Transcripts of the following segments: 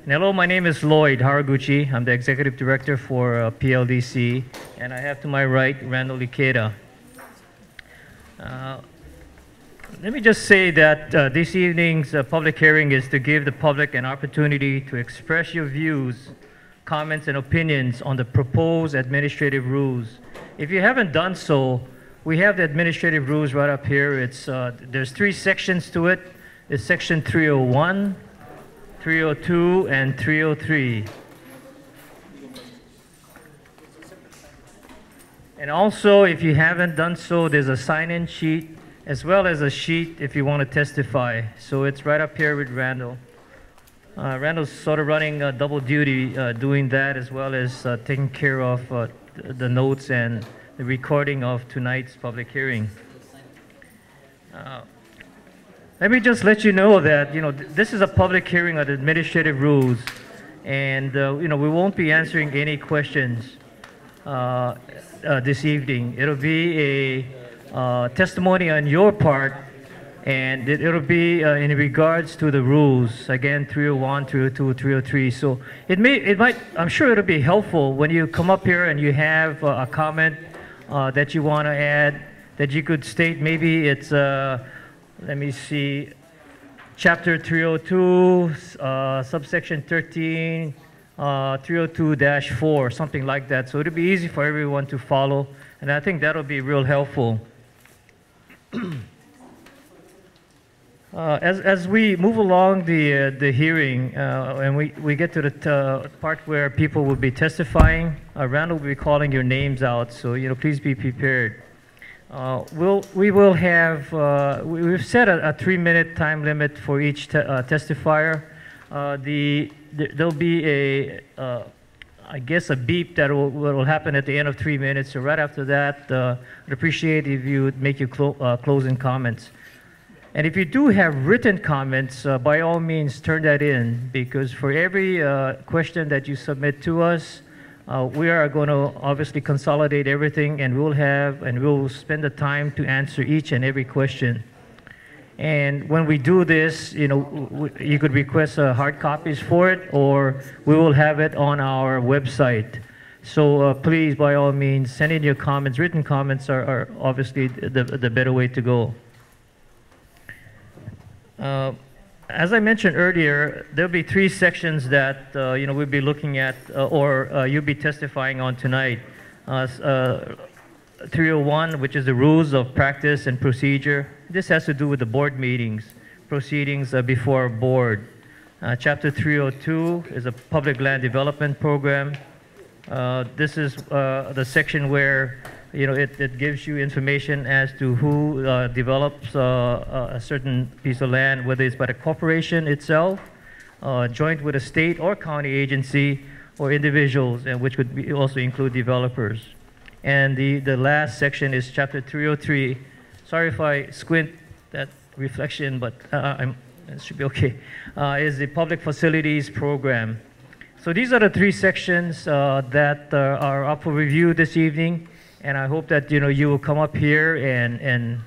Hello, my name is Lloyd Haraguchi. I'm the Executive Director for PLDC, and I have to my right Randall Ikeda. Let me just say that this evening's public hearing is to give the public an opportunity to express your views, comments, and opinions on the proposed administrative rules. If you haven't done so, we have the administrative rules right up here. There's 3 sections to it. It's section 301, 302, and 303. And also, if you haven't done so, there's a sign-in sheet as well as a sheet if you want to testify. So it's right up here with Randall. Randall's sort of running double duty, doing that as well as taking care of the notes and the recording of tonight's public hearing. Let me just let you know that this is a public hearing on administrative rules, and we won't be answering any questions this evening. It'll be a testimony on your part, and it'll be in regards to the rules, again 301, 302, 303. So I'm sure it'll be helpful when you come up here and you have a comment that you want to add, that you could state. Maybe it's let me see, chapter 302, subsection 13, 302-4, something like that. So it'll be easy for everyone to follow, and I think that'll be real helpful. As we move along the hearing, and we get to the part where people will be testifying, Randall will be calling your names out, so please be prepared. We've set a 3-minute time limit for each testifier. There'll be I guess a beep that will happen at the end of 3 minutes. So right after that, I'd appreciate if you would make your closing comments. And if you do have written comments, by all means turn that in, because for every question that you submit to us, we are going to obviously consolidate everything, and we'll spend the time to answer each and every question. And when we do this, you could request hard copies for it, or we will have it on our website. So please, by all means, send in your comments. Written comments are obviously the better way to go. As I mentioned earlier, there'll be 3 sections that we'll be looking at, or you'll be testifying on tonight. 301, which is the rules of practice and procedure. This has to do with the board proceedings before a board. Chapter 302 is a public land development program. This is the section where it gives you information as to who develops a certain piece of land, whether it's by the corporation itself, joint with a state or county agency, or individuals, and which would also include developers. And the last section is chapter 303. Sorry if I squint that reflection, but it should be okay. Is the public facilities program. So these are the 3 sections that are up for review this evening. And I hope that you will come up here and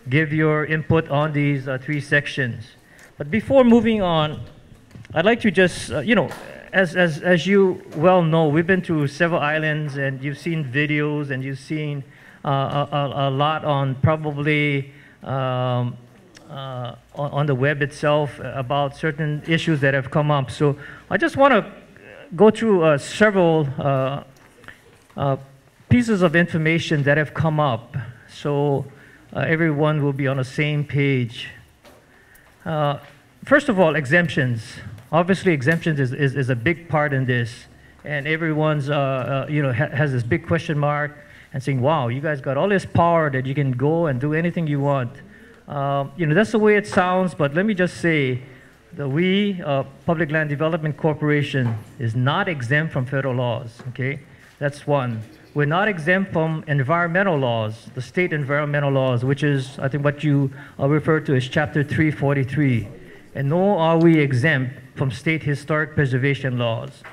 give your input on these 3 sections. But before moving on, I'd like to just as you well know, we've been to several islands, and you've seen videos, and you've seen a lot on probably on the web itself about certain issues that have come up. So I just want to go through several pieces of information that have come up, so everyone will be on the same page. First of all, exemptions. Obviously, exemptions is a big part in this, and everyone's has this big question mark and saying, "Wow, you guys got all this power that you can go and do anything you want." That's the way it sounds, but let me just say that we, Public Land Development Corporation, is not exempt from federal laws. Okay, that's one. We're not exempt from environmental laws, the state environmental laws, which is, I think, what you refer to as Chapter 343. And nor are we exempt from state historic preservation laws.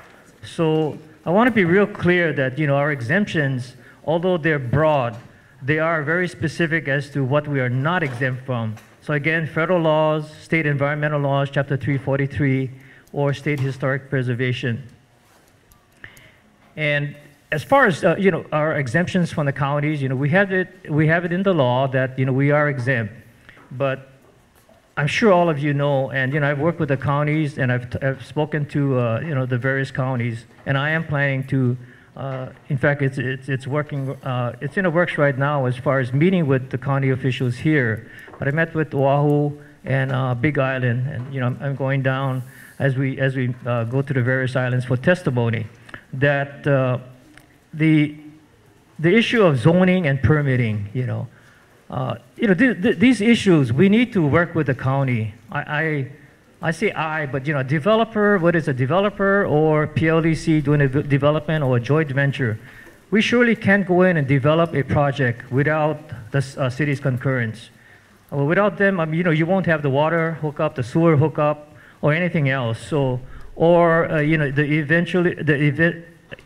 So I want to be real clear that our exemptions, although they're broad, they are very specific as to what we are not exempt from. So again, federal laws, state environmental laws, Chapter 343, or state historic preservation. And as far as our exemptions from the counties, we have it in the law that we are exempt. But I'm sure all of you know, and I've worked with the counties, and I've spoken to the various counties, and I am planning to. In fact, it's working. It's in the works right now as far as meeting with the county officials here. But I met with Oahu and Big Island, and I'm going down as we go to the various islands for testimony that the issue of zoning and permitting, these issues, we need to work with the county. I say but developer, whether it's a developer or PLDC doing a development or a joint venture, we surely can't go in and develop a project without the city's concurrence. Without them, you won't have the water hookup, the sewer hookup, or anything else. So, or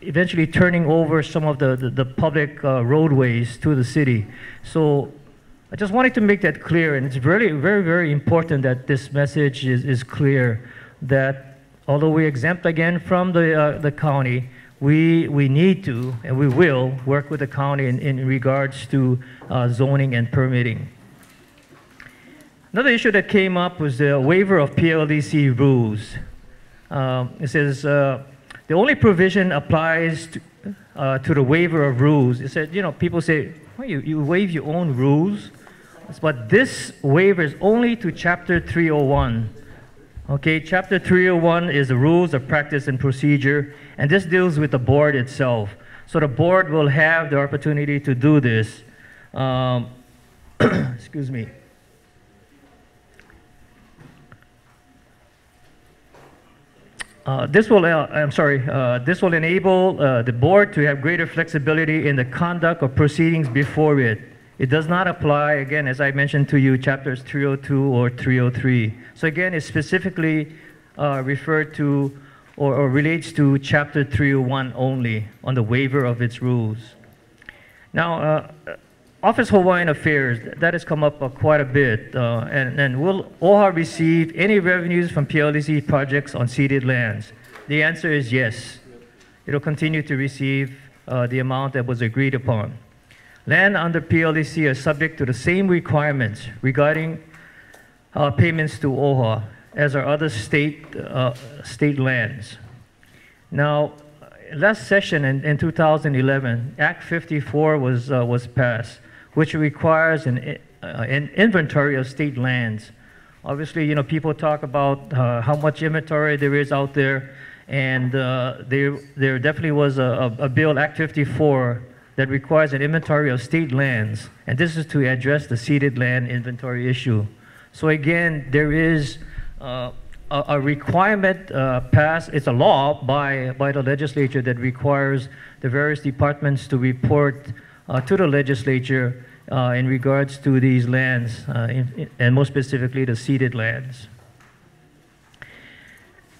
eventually turning over some of the public roadways to the city. So I just wanted to make that clear, and it's really very, very important that this message is clear, that although we exempt again from the county, we need to, and we will, work with the county in regards to zoning and permitting. Another issue that came up was the waiver of PLDC rules. It says, the only provision applies to the waiver of rules. It said, people say, well, you waive your own rules, but this waiver is only to Chapter 301. Okay, Chapter 301 is the rules of practice and procedure, and this deals with the board itself. So the board will have the opportunity to do this. Excuse me. This will enable the board to have greater flexibility in the conduct of proceedings before it. It does not apply, again, as I mentioned to you, chapters 302 or 303. So again, it specifically referred to or relates to chapter 301 only on the waiver of its rules. Now, Office Hawaiian Affairs, that has come up quite a bit. And will OHA receive any revenues from PLDC projects on ceded lands? The answer is yes. It will continue to receive the amount that was agreed upon. Land under PLDC are subject to the same requirements regarding payments to OHA as are other state lands. Now, last session in 2011, Act 54 was passed, which requires an inventory of state lands. Obviously, people talk about how much inventory there is out there, and there definitely was a bill, Act 54, that requires an inventory of state lands, and this is to address the ceded land inventory issue. So again, there is a requirement passed, it's a law by the legislature that requires the various departments to report to the legislature in regards to these lands, and more specifically the ceded lands.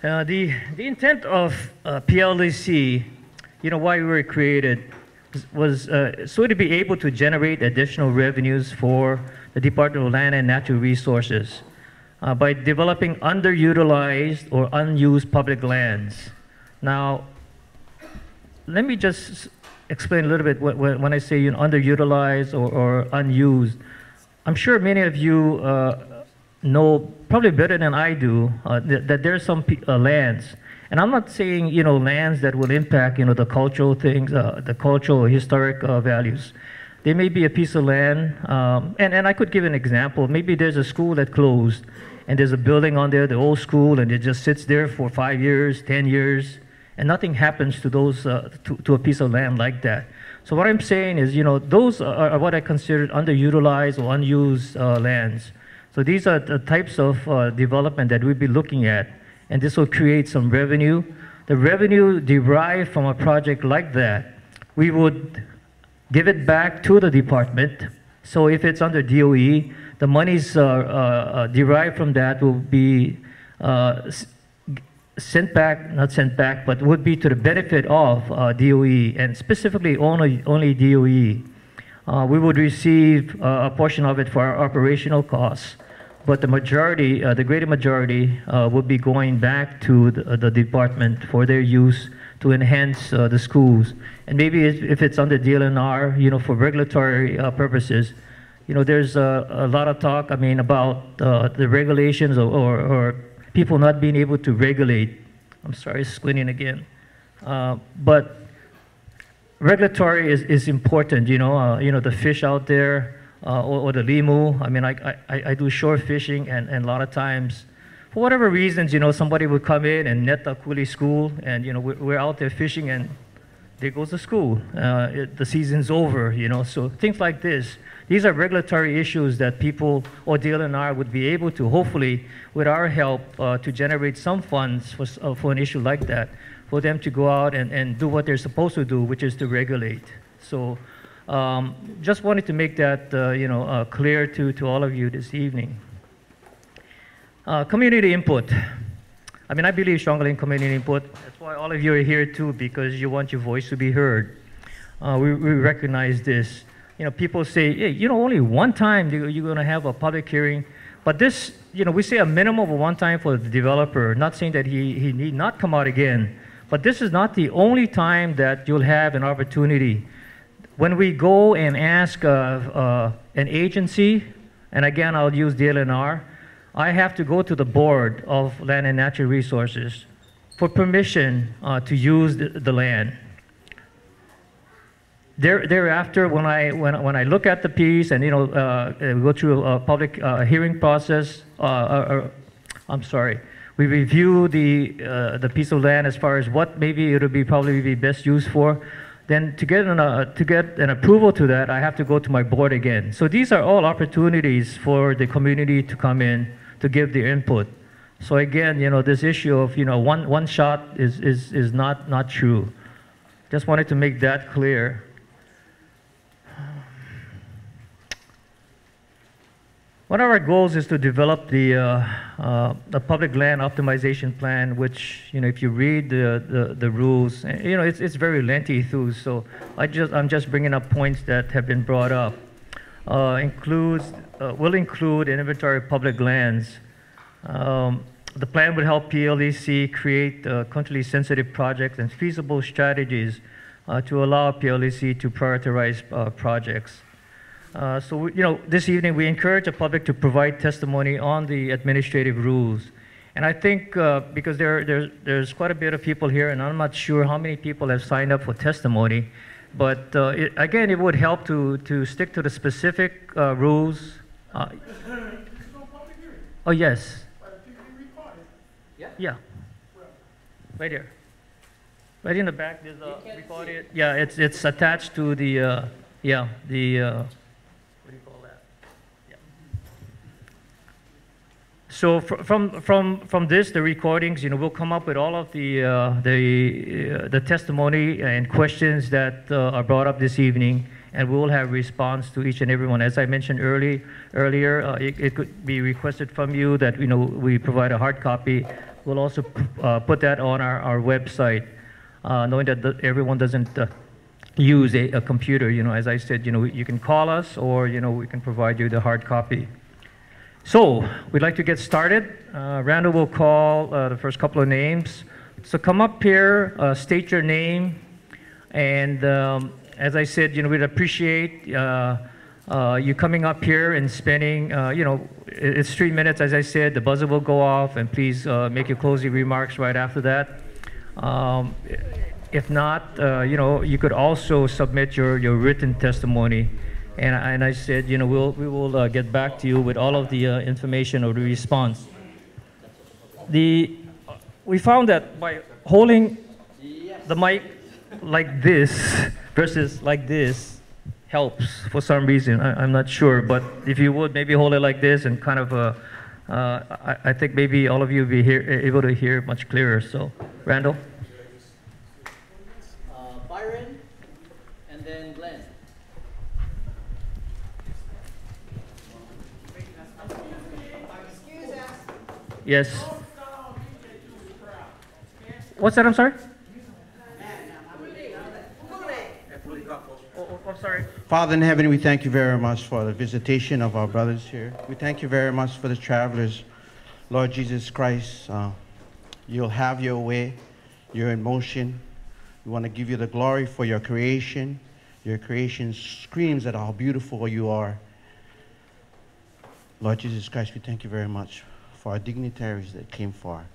The intent of PLDC, why we were created, was so to be able to generate additional revenues for the Department of Land and Natural Resources by developing underutilized or unused public lands. Now, let me just explain a little bit when I say underutilized or unused. I'm sure many of you know probably better than I do that there are some lands, and I'm not saying lands that will impact the cultural things, the cultural or historic values. There may be a piece of land, and I could give an example. Maybe there's a school that closed, and there's a building on there, the old school, and it just sits there for 5 years, 10 years, and nothing happens to those to a piece of land like that. So what I'm saying is, those are what I consider underutilized or unused lands. So these are the types of development that we'll be looking at, and this will create some revenue. The revenue derived from a project like that, we would give it back to the department. So if it's under DOE, the monies derived from that will be sent back, not sent back, but would be to the benefit of DOE, and specifically only DOE. We would receive a portion of it for our operational costs, but the majority, the greater majority, will be going back to the department for their use to enhance the schools. And maybe if it's under DLNR, for regulatory purposes, there's a lot of talk, about the regulations or people not being able to regulate. I'm sorry, squinting again. But regulatory is important, the fish out there, or the limu. I do shore fishing, and a lot of times, for whatever reasons, somebody would come in and net a coolie school, and we're out there fishing, and there goes the school. The season's over, so things like this. These are regulatory issues that people or DLNR would be able to, hopefully, with our help, to generate some funds for an issue like that, for them to go out and do what they're supposed to do, which is to regulate. So just wanted to make that clear to all of you this evening. Community input. I believe strongly in community input. That's why all of you are here too, because you want your voice to be heard. We recognize this. People say, hey, only one time you're going to have a public hearing. But this, we say a minimum of one time for the developer, not saying that he need not come out again. But this is not the only time that you'll have an opportunity. When we go and ask an agency, and again, I'll use DLNR, I have to go to the Board of Land and Natural Resources for permission to use the land. Thereafter, when I look at the piece and we go through a public hearing process, we review the piece of land as far as what maybe it'll probably be best used for. Then to get an approval to that, I have to go to my board again. So these are all opportunities for the community to come in to give their input. So again, this issue of one shot is not true. Just wanted to make that clear. One of our goals is to develop the public land optimization plan, which if you read the rules, it's very lengthy too. So I'm just bringing up points that have been brought up. Will include an inventory of public lands. The plan would help PLEC create culturally sensitive projects and feasible strategies to allow PLEC to prioritize projects. So this evening we encourage the public to provide testimony on the administrative rules. And I think because there's quite a bit of people here, and I'm not sure how many people have signed up for testimony, but again, it would help to stick to the specific rules. Oh, yes. Yeah. Right here. Right in the back, there's a recorded. Yeah, it's attached to the, what do you call that? Yeah. So from this, the recordings, we'll come up with all of the testimony and questions that are brought up this evening, and we will have response to each and every one. As I mentioned earlier, it could be requested from you that we provide a hard copy. We'll also put that on our website, knowing that everyone doesn't use a computer. As I said, you can call us, or we can provide you the hard copy. So we'd like to get started. Randall will call the first couple of names. So come up here, state your name, and as I said, we'd appreciate you coming up here and spending, it's 3 minutes, as I said. The buzzer will go off, and please make your closing remarks right after that. If not, you could also submit your written testimony. And I said, we will get back to you with all of the information or the response. We found that by holding the mic like this versus like this helps for some reason. I'm not sure, but if you would maybe hold it like this and kind of, I think maybe all of you will be able to hear much clearer. So, Randall? Byron, and then Glenn. Yes. What's that? I'm sorry? Oh, I'm sorry. Father in heaven, we thank you very much for the visitation of our brothers here. We thank you very much for the travelers. Lord Jesus Christ, you'll have your way. You're in motion. We want to give you the glory for your creation. Your creation screams at how beautiful you are. Lord Jesus Christ, we thank you very much for our dignitaries that came far,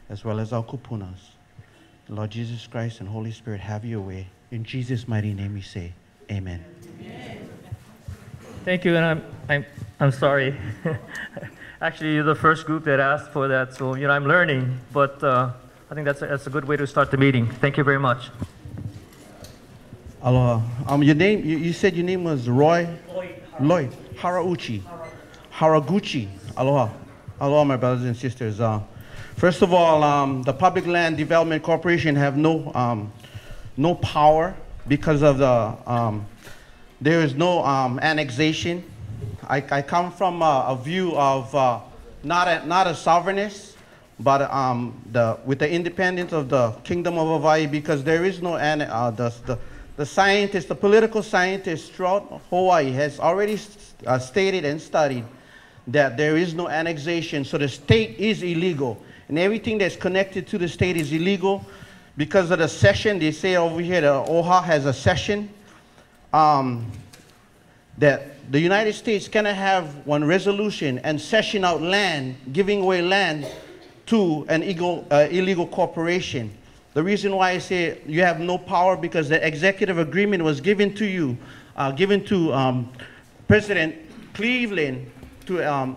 as well as our kupunas. Lord Jesus Christ and Holy Spirit, have your way. In Jesus' mighty name we say, amen. Thank you, and I'm sorry. Actually, you're the first group that asked for that, so I'm learning. But I think that's a good way to start the meeting. Thank you very much. Aloha. Your name? You said your name was Roy. Lloyd. Harauchi. Haraguchi. Aloha. Aloha, my brothers and sisters. First of all, the Public Land Development Corporation have no power because of the. There is no annexation. I come from a view of not a sovereignist, but with the independence of the Kingdom of Hawaii, because there is no the scientists, the political scientists throughout Hawaii has already stated and studied that there is no annexation, so the state is illegal, and everything that's connected to the state is illegal because of the cession. They say over here that OHA has a cession. That the United States cannot have one resolution and cession out land, giving away land to an illegal corporation. The reason why I say you have no power, because the executive agreement was given to you, given to President Cleveland to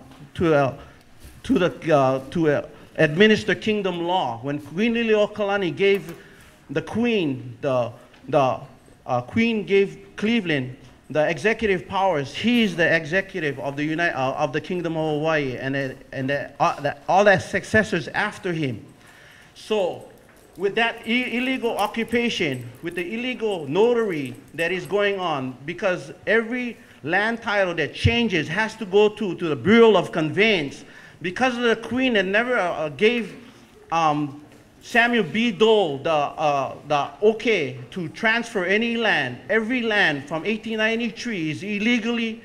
administer kingdom law. When Queen Liliuokalani gave the Queen, Queen gave Cleveland the executive powers. He is the executive of the Kingdom of Hawaii, and all the successors after him. So, with that illegal occupation, with the illegal notary that is going on, because every land title that changes has to go to the Bureau of Conveyance, because of the Queen that never gave Samuel B. Dole the okay to transfer any land. Every land from 1893 is illegally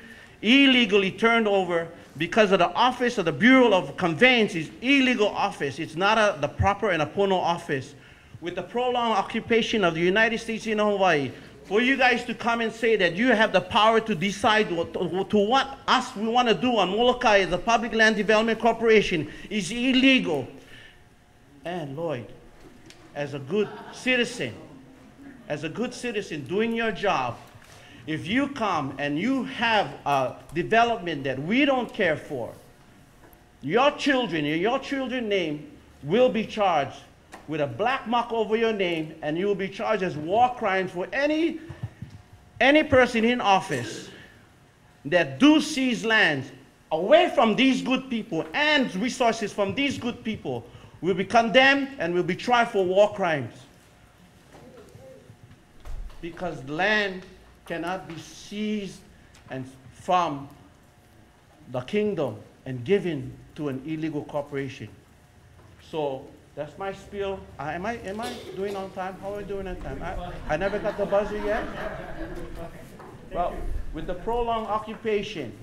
turned over because of the office of the Bureau of Conveyance is illegal office. It's not the proper and Apono office. With the prolonged occupation of the United States in Hawaii, for you guys to come and say that you have the power to decide what we want to do on Molokai as a Public Land Development Corporation is illegal. And Lloyd, as a good citizen doing your job, if you come and you have a development that we don't care for, your children's name will be charged with a black mark over your name, and you will be charged as war crimes for any person in office that do seize lands away from these good people and resources from these good people will be condemned and will be tried for war crimes. Because land cannot be seized from the kingdom and given to an illegal corporation. So that's my spiel. Am I doing on time? How are we doing on time? I never got the buzzer yet. Well, with the prolonged occupation,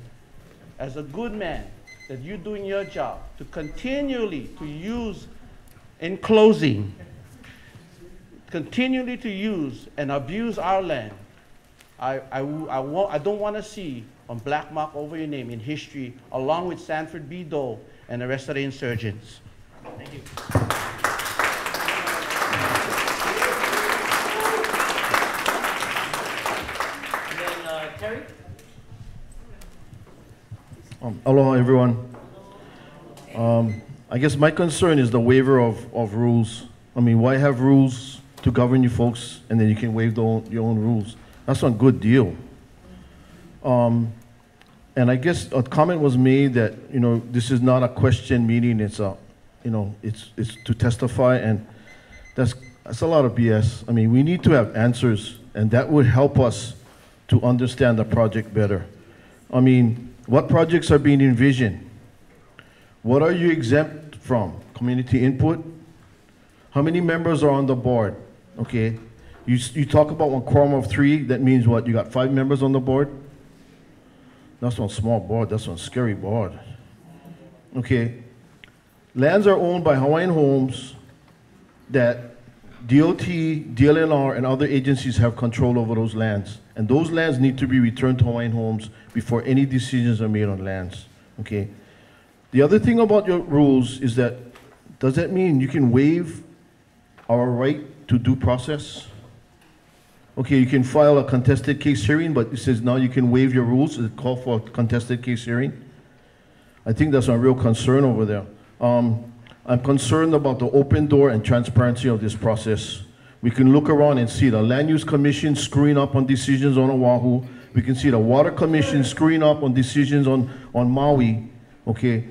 as a good man, that you're doing your job to continually to use, in closing, continually to use and abuse our land. I don't want to see a black mark over your name in history, along with Sanford B. Dole and the rest of the insurgents. Thank you. And then Terry. Aloha, everyone. I guess my concern is the waiver of rules. I mean, why have rules to govern you folks and then you can waive your own rules? That's not a good deal. And I guess a comment was made that, this is not a question meeting, it's it's to testify, and that's a lot of BS. I mean, we need to have answers, and that would help us to understand the project better. I mean, what projects are being envisioned? What are you exempt from? Community input? How many members are on the board? Okay. You talk about one quorum of 3, that means what? You got 5 members on the board? That's one small board, that's one scary board. Okay. Lands are owned by Hawaiian Homes that DOT, DLNR, and other agencies have control over those lands. And those lands need to be returned to Hawaiian Homes before any decisions are made on lands. Okay. The other thing about your rules is that, does that mean you can waive our right to due process? Okay, you can file a contested case hearing, but it says now you can waive your rules. It call for a contested case hearing. I think that's a real concern over there. I'm concerned about the open door and transparency of this process. We can look around and see the Land Use Commission screwing up on decisions on Oahu. We can see the Water Commission screwing up on decisions on Maui, okay,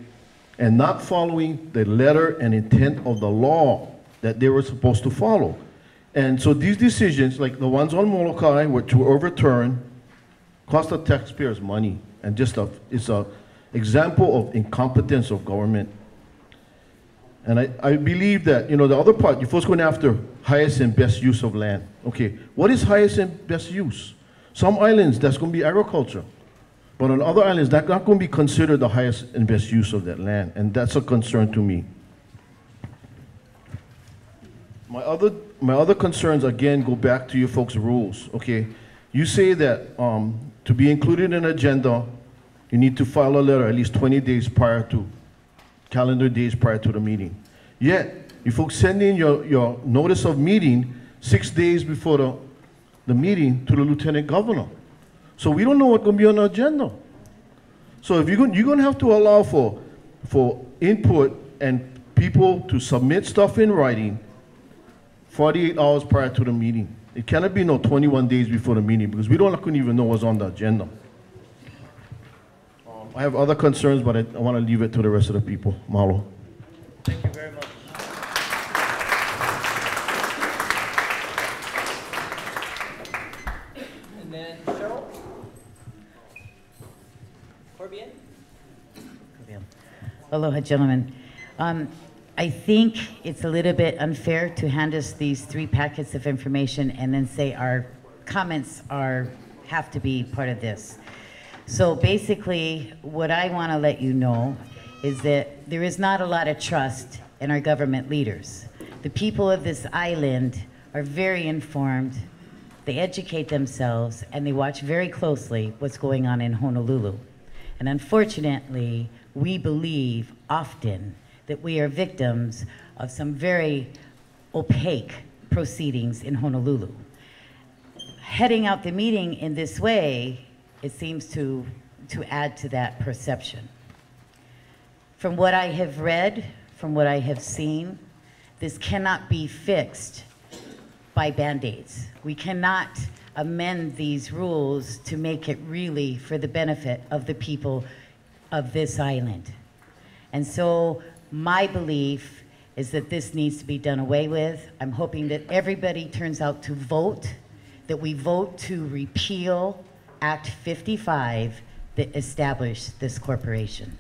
and not following the letter and intent of the law that they were supposed to follow. And so these decisions, like the ones on Molokai, which were overturned, cost the taxpayers money, and it's an example of incompetence of government. And I believe that, you know, the other part, you're first going after highest and best use of land. Okay, what is highest and best use? Some islands, that's going to be agriculture. But on other islands, that's not going to be considered the highest and best use of that land. And that's a concern to me. My other concerns, again, go back to your folks' rules, okay? You say that to be included in an agenda, you need to file a letter at least 20 days prior to, calendar days prior to the meeting. Yet, you folks send in your notice of meeting 6 days before the meeting to the Lieutenant Governor. So we don't know what's going to be on the agenda. So if you're going to have to allow for input and people to submit stuff in writing 48 hours prior to the meeting. It cannot be no 21 days before the meeting because we couldn't even know what's on the agenda. I have other concerns, but I want to leave it to the rest of the people. Mahalo. Thank you very much. And then Cheryl? Corbian? Aloha, gentlemen. I think it's a little bit unfair to hand us these 3 packets of information and then say our comments have to be part of this. So basically, what I want to let you know is that there is not a lot of trust in our government leaders. The people of this island are very informed, they educate themselves, and they watch very closely what's going on in Honolulu. And unfortunately, we believe often that we are victims of some very opaque proceedings in Honolulu. Heading out the meeting in this way, it seems to add to that perception. From what I have read, from what I have seen, this cannot be fixed by Band-Aids. We cannot amend these rules to make it really for the benefit of the people of this island. And so my belief is that this needs to be done away with. I'm hoping that everybody turns out to vote, that we vote to repeal Act 55 that established this corporation.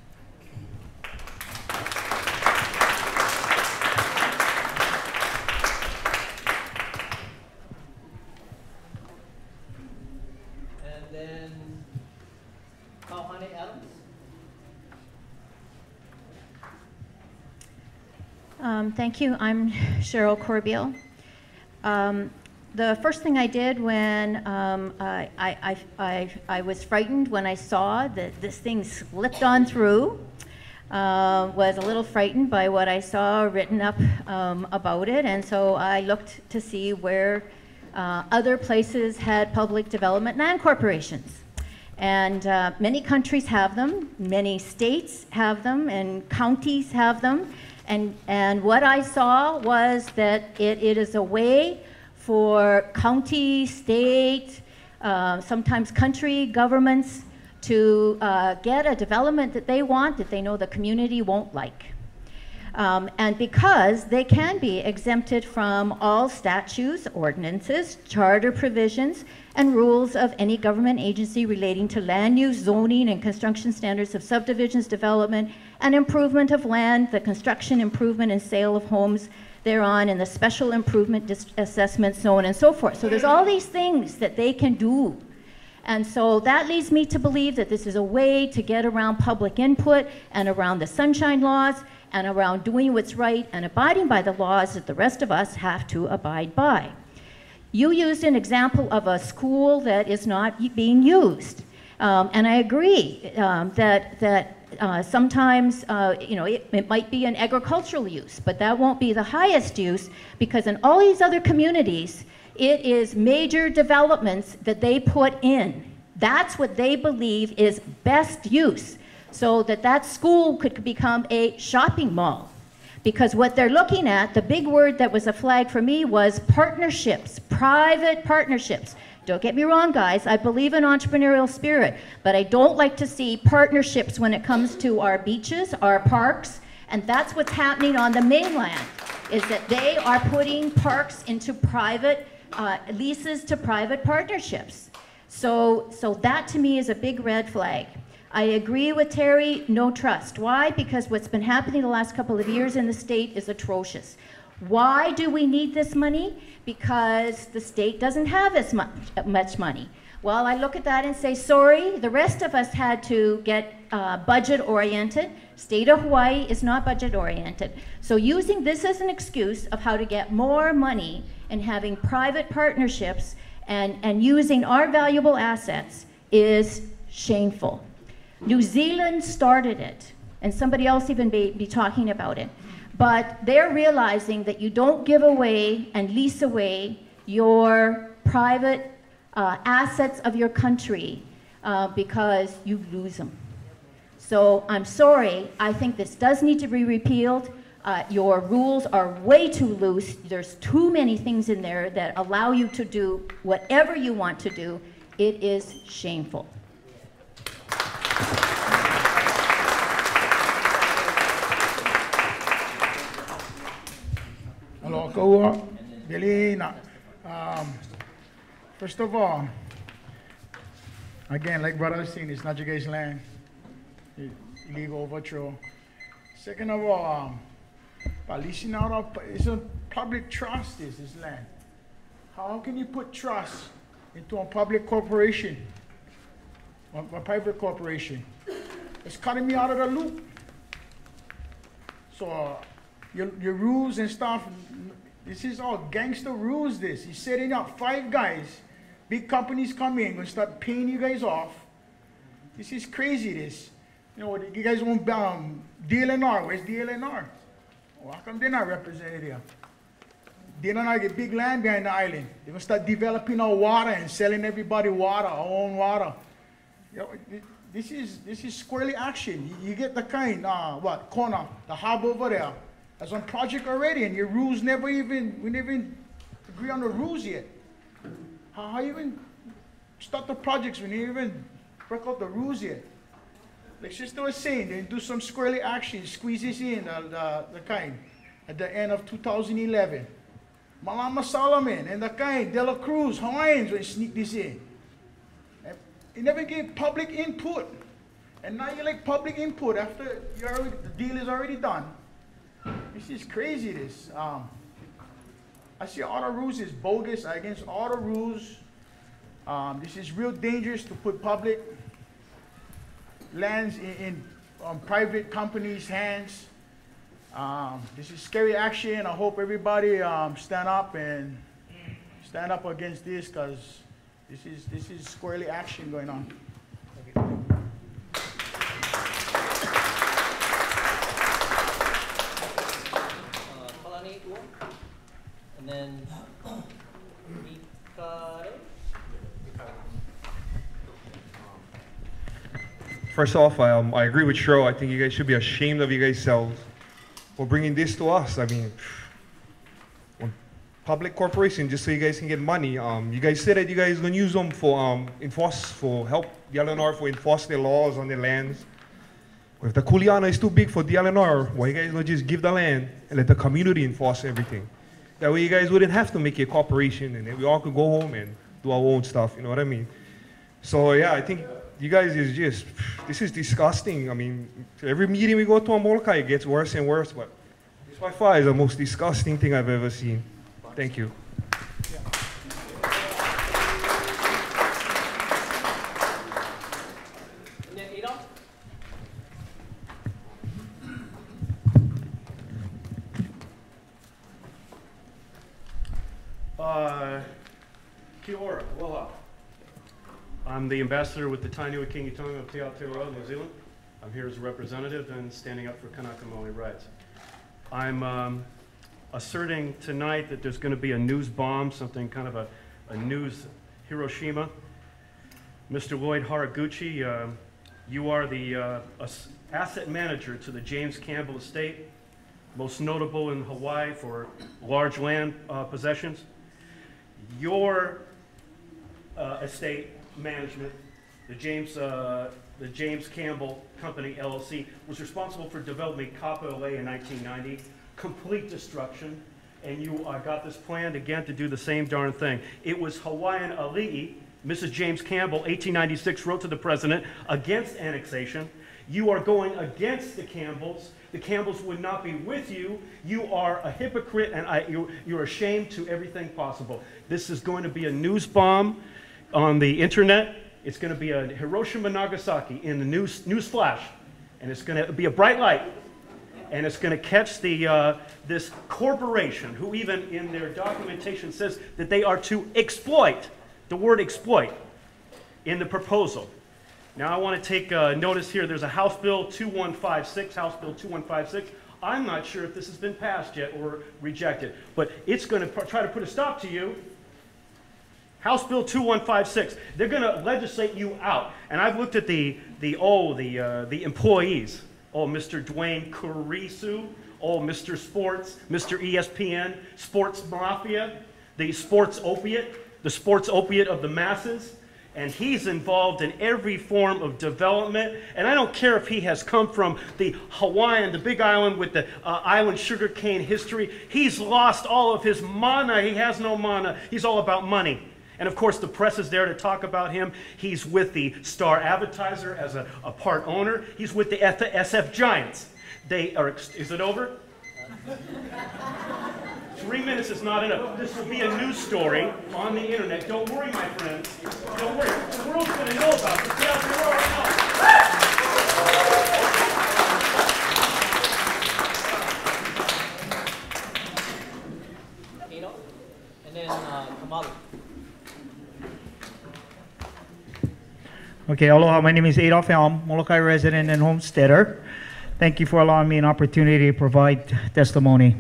And then Molokai August? Thank you. I'm Cheryl Corbiel. The first thing I did when I was frightened when I saw that this thing slipped on through, was a little frightened by what I saw written up about it, and so I looked to see where other places had public development land corporations. And many countries have them, many states have them, and counties have them. And what I saw was that it is a way for county, state, sometimes country governments to get a development that they want that they know the community won't like. And because they can be exempted from all statutes, ordinances, charter provisions, and rules of any government agency relating to land use, zoning, and construction standards of subdivisions, development, and improvement of land, the construction, improvement, and sale of homes thereon, and the special improvement assessment, so on and so forth. So there's all these things that they can do. And so that leads me to believe that this is a way to get around public input and around the sunshine laws and around doing what's right and abiding by the laws that the rest of us have to abide by. You used an example of a school that is not being used. And I agree that sometimes it might be an agricultural use, but that won't be the highest use, because in all these other communities, it is major developments that they put in. That's what they believe is best use, so that school could become a shopping mall. Because what they're looking at, the big word that was a flag for me was partnerships, private partnerships. Don't get me wrong, guys, I believe in entrepreneurial spirit, but I don't like to see partnerships when it comes to our beaches, our parks, and that's what's happening on the mainland, is that they are putting parks into private leases to private partnerships. So that to me is a big red flag. I agree with Terry, no trust. Why? Because what's been happening the last couple of years in the state is atrocious. Why do we need this money? Because the state doesn't have as much money. Well, I look at that and say, sorry, the rest of us had to get budget-oriented. State of Hawaii is not budget-oriented. So using this as an excuse of how to get more money and having private partnerships and using our valuable assets is shameful. New Zealand started it, and somebody else even be talking about it. But they're realizing that you don't give away and lease away your private assets of your country because you lose them. So I'm sorry, I think this does need to be repealed. Your rules are way too loose. There's too many things in there that allow you to do whatever you want to do. It is shameful. Hello, Kaua, Galina. First of all, again, like brother was saying, it's not your guys' land. Illegal overthrow. Second of all, policing out of, it's a public trust, this land. How can you put trust into a public corporation, a private corporation? It's cutting me out of the loop. So your rules and stuff, this is all gangster rules. This you're setting up 5 guys, big companies come in, gonna start paying you guys off. This is crazy. This, you know, you guys want DLNR. Where's DLNR? Well, how come they're not represented here? DLNR get big land behind the island. They're gonna start developing our water and selling everybody water, our own water. You know, this is squarely action. You get the kind, corner, the hub over there. That's on project already, and your rules we never even agree on the rules yet. How you even start the projects when you even work out the rules yet? Like sister was saying, they do some squarely action, squeeze this in, the kind, at the end of 2011. Malama Solomon and the kind, De La Cruz, Hawaiians will sneak this in. And you never gave public input. And now you like public input after the deal is already done. This is crazy, this. I see all the rules is bogus, against all the rules. This is real dangerous to put public lands in private companies' hands. This is scary action. I hope everybody stand up against this, because this is squarely action going on. And then Mikare. First off, I agree with Shro. I think you guys should be ashamed of you guys selves for bringing this to us. I mean, public corporation, just so you guys can get money. You guys said that you guys gonna use them for help the LNR for enforce their laws on their lands. If the Kuleana is too big for DLNR, why you guys not just give the land and let the community enforce everything? That way you guys wouldn't have to make a corporation and then we all could go home and do our own stuff, you know what I mean? So yeah, I think you guys is just, this is disgusting. I mean, every meeting we go to on Molokai, it gets worse and worse, but this by far is the most disgusting thing I've ever seen. Thank you. Kia ora, aloha. I'm the ambassador with the Tainui Kingitonga of Te Aotearoa, New Zealand. I'm here as a representative and standing up for Kanaka Maoli rights. I'm asserting tonight that there's going to be a news bomb, something kind of a news Hiroshima. Mr. Lloyd Haraguchi, you are the asset manager to the James Campbell estate, most notable in Hawaii for large land possessions. Your estate management, the James Campbell Company LLC, was responsible for developing Kapolei in 1990, complete destruction, and you got this planned again to do the same darn thing. It was Hawaiian Ali'i, Mrs. James Campbell, 1896, wrote to the president against annexation. You are going against the Campbells. The Campbells would not be with you. You are a hypocrite, and you're ashamed to everything possible. This is going to be a news bomb on the internet. It's going to be a Hiroshima, Nagasaki in the news flash, and it's going to be a bright light, and it's going to catch this corporation, who even in their documentation says that they are to exploit, the word exploit, in the proposal. Now I want to take notice here. There's a House Bill 2156, House Bill 2156. I'm not sure if this has been passed yet or rejected, but it's going to try to put a stop to you. House Bill 2156. They're going to legislate you out. And I've looked at the employees. Oh, Mr. Dwayne Kurisu. Oh, Mr. Sports, Mr. ESPN, Sports Mafia, the sports opiate of the masses. And he's involved in every form of development. And I don't care if he has come from the Hawaiian, the Big Island with the island sugarcane history. He's lost all of his mana. He has no mana. He's all about money. And of course, the press is there to talk about him. He's with the Star Advertiser as a part owner. He's with the SF Giants. They are, is it over? 3 minutes is not enough. This will be a news story on the internet. Don't worry, my friends. Don't worry. The world's going to know about this. Get out there right Eno, and then Kamala. Okay, aloha. My name is Adolf Helm, Molokai resident and homesteader. Thank you for allowing me an opportunity to provide testimony.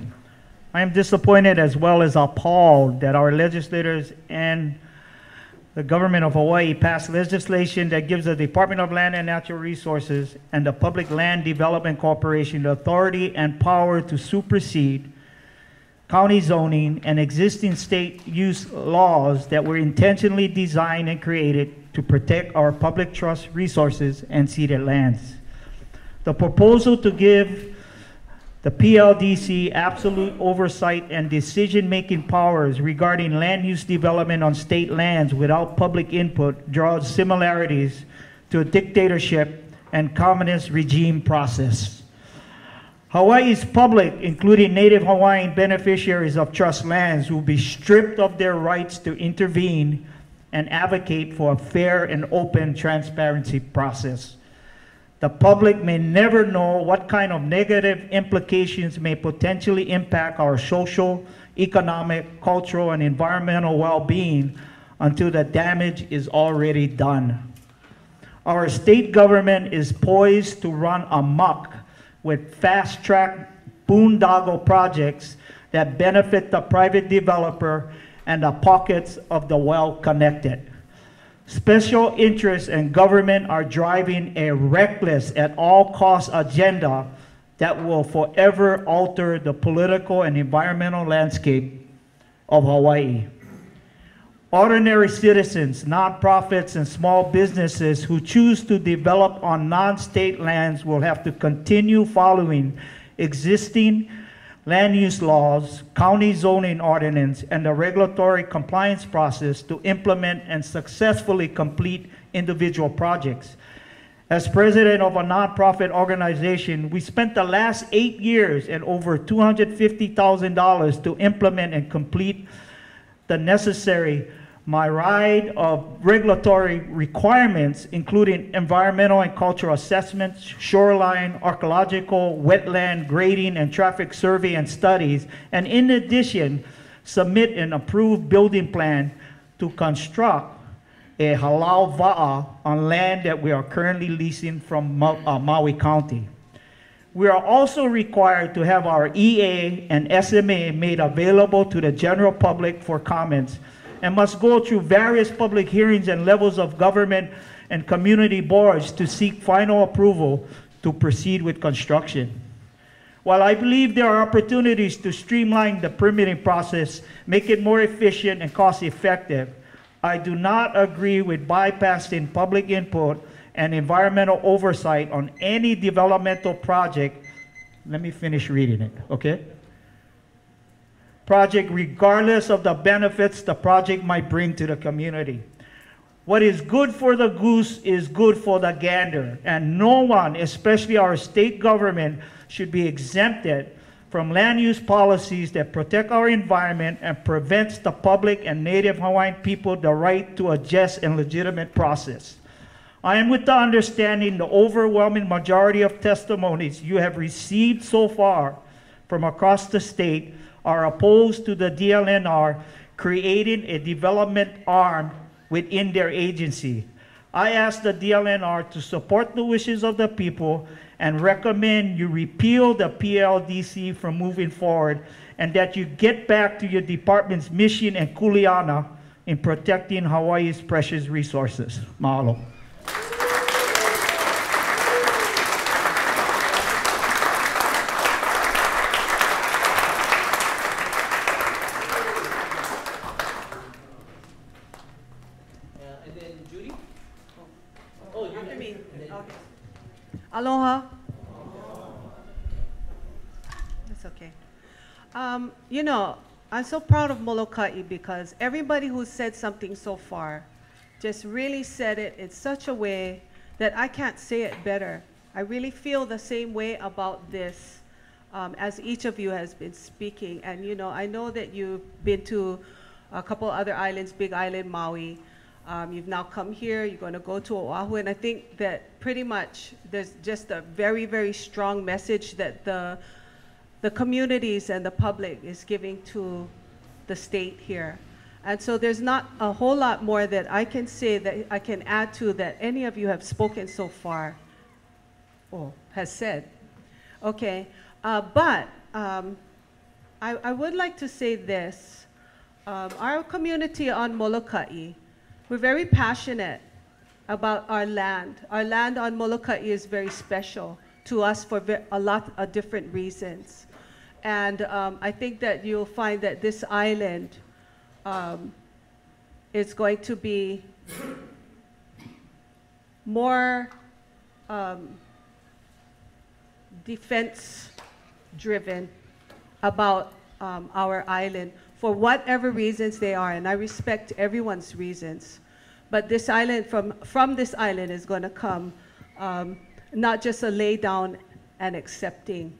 I am disappointed as well as appalled that our legislators and the government of Hawaii passed legislation that gives the Department of Land and Natural Resources and the Public Land Development Corporation the authority and power to supersede county zoning and existing state use laws that were intentionally designed and created to protect our public trust resources and ceded lands. The proposal to give the PLDC absolute oversight and decision-making powers regarding land use development on state lands without public input draws similarities to a dictatorship and communist regime process. Hawaii's public, including Native Hawaiian beneficiaries of trust lands, will be stripped of their rights to intervene and advocate for a fair and open transparency process. The public may never know what kind of negative implications may potentially impact our social, economic, cultural, and environmental well-being until the damage is already done. Our state government is poised to run amok with fast-track boondoggle projects that benefit the private developer and the pockets of the well-connected. Special interests and government are driving a reckless at all costs agenda that will forever alter the political and environmental landscape of Hawaii. Ordinary citizens, nonprofits, and small businesses who choose to develop on non-state lands will have to continue following existing land use laws, county zoning ordinance, and the regulatory compliance process to implement and successfully complete individual projects. As president of a nonprofit organization, we spent the last 8 years and over $250,000 to implement and complete the necessary myriad of regulatory requirements, including environmental and cultural assessments, shoreline, archaeological, wetland grading, and traffic survey and studies, and in addition, submit an approved building plan to construct a halal va'a on land that we are currently leasing from Maui County. We are also required to have our EA and SMA made available to the general public for comments and must go through various public hearings and levels of government and community boards to seek final approval to proceed with construction. While I believe there are opportunities to streamline the permitting process, make it more efficient and cost-effective, I do not agree with bypassing public input and environmental oversight on any developmental project. Let me finish reading it, okay? Project regardless of the benefits the project might bring to the community. What is good for the goose is good for the gander, and no one, especially our state government, should be exempted from land use policies that protect our environment and prevents the public and Native Hawaiian people the right to a just and legitimate process. I am with the understanding the overwhelming majority of testimonies you have received so far from across the state are opposed to the DLNR creating a development arm within their agency. I ask the DLNR to support the wishes of the people and recommend you repeal the PLDC from moving forward and that you get back to your department's mission and kuleana in protecting Hawaii's precious resources. Mahalo. And then Judy? Oh, you After me. and then- Okay. Aloha. That's okay. You know, I'm so proud of Molokai because everybody who said something so far just really said it in such a way that I can't say it better. I really feel the same way about this as each of you has been speaking. And you know, I know that you've been to a couple other islands, Big Island, Maui. You've now come here, you're going to go to Oahu, and I think that pretty much there's just a very, very strong message that the communities and the public is giving to the state here. And so there's not a whole lot more that I can say that I can add to that any of you have spoken so far, or has said. Okay, but I would like to say this. Our community on Molokai, we're very passionate about our land. Our land on Molokai is very special to us for a lot of different reasons. And I think that you'll find that this island is going to be more defense-driven about our island for whatever reasons they are, and I respect everyone's reasons. But this island, from this island is going to come not just a lay down and accepting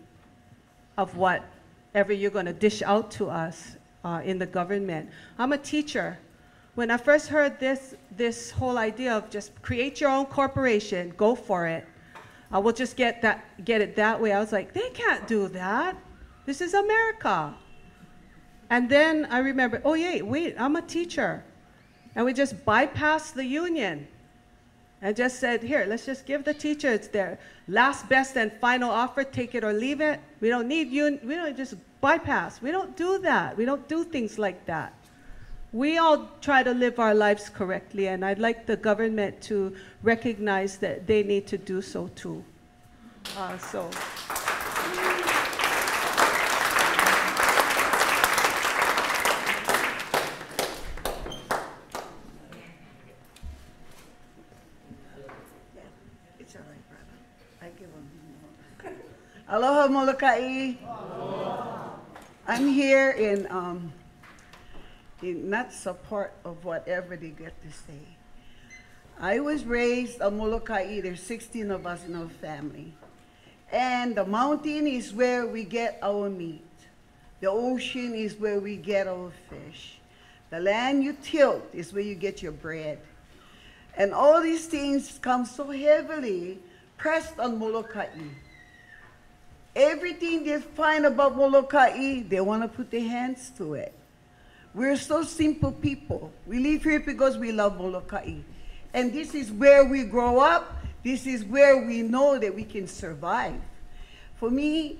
of whatever you're going to dish out to us in the government. I'm a teacher. When I first heard this whole idea of just create your own corporation, go for it, we'll just get it that way, I was like, they can't do that. This is America. And then I remember, oh yeah, wait, I'm a teacher. And we just bypassed the union and just said, here, let's just give the teachers their last, best, and final offer, take it or leave it. We don't need union, we don't just bypass. We don't do that. We don't do things like that. We all try to live our lives correctly, and I'd like the government to recognize that they need to do so too. Molokai. I'm here in not support of whatever they get to say. I was raised a Molokai. There's 16 of us in our family. And the mountain is where we get our meat. The ocean is where we get our fish. The land you tilt is where you get your bread. And all these things come so heavily pressed on Molokai. Everything they find about Molokai, they want to put their hands to it. We're so simple people. We live here because we love Molokai. And this is where we grow up. This is where we know that we can survive. For me,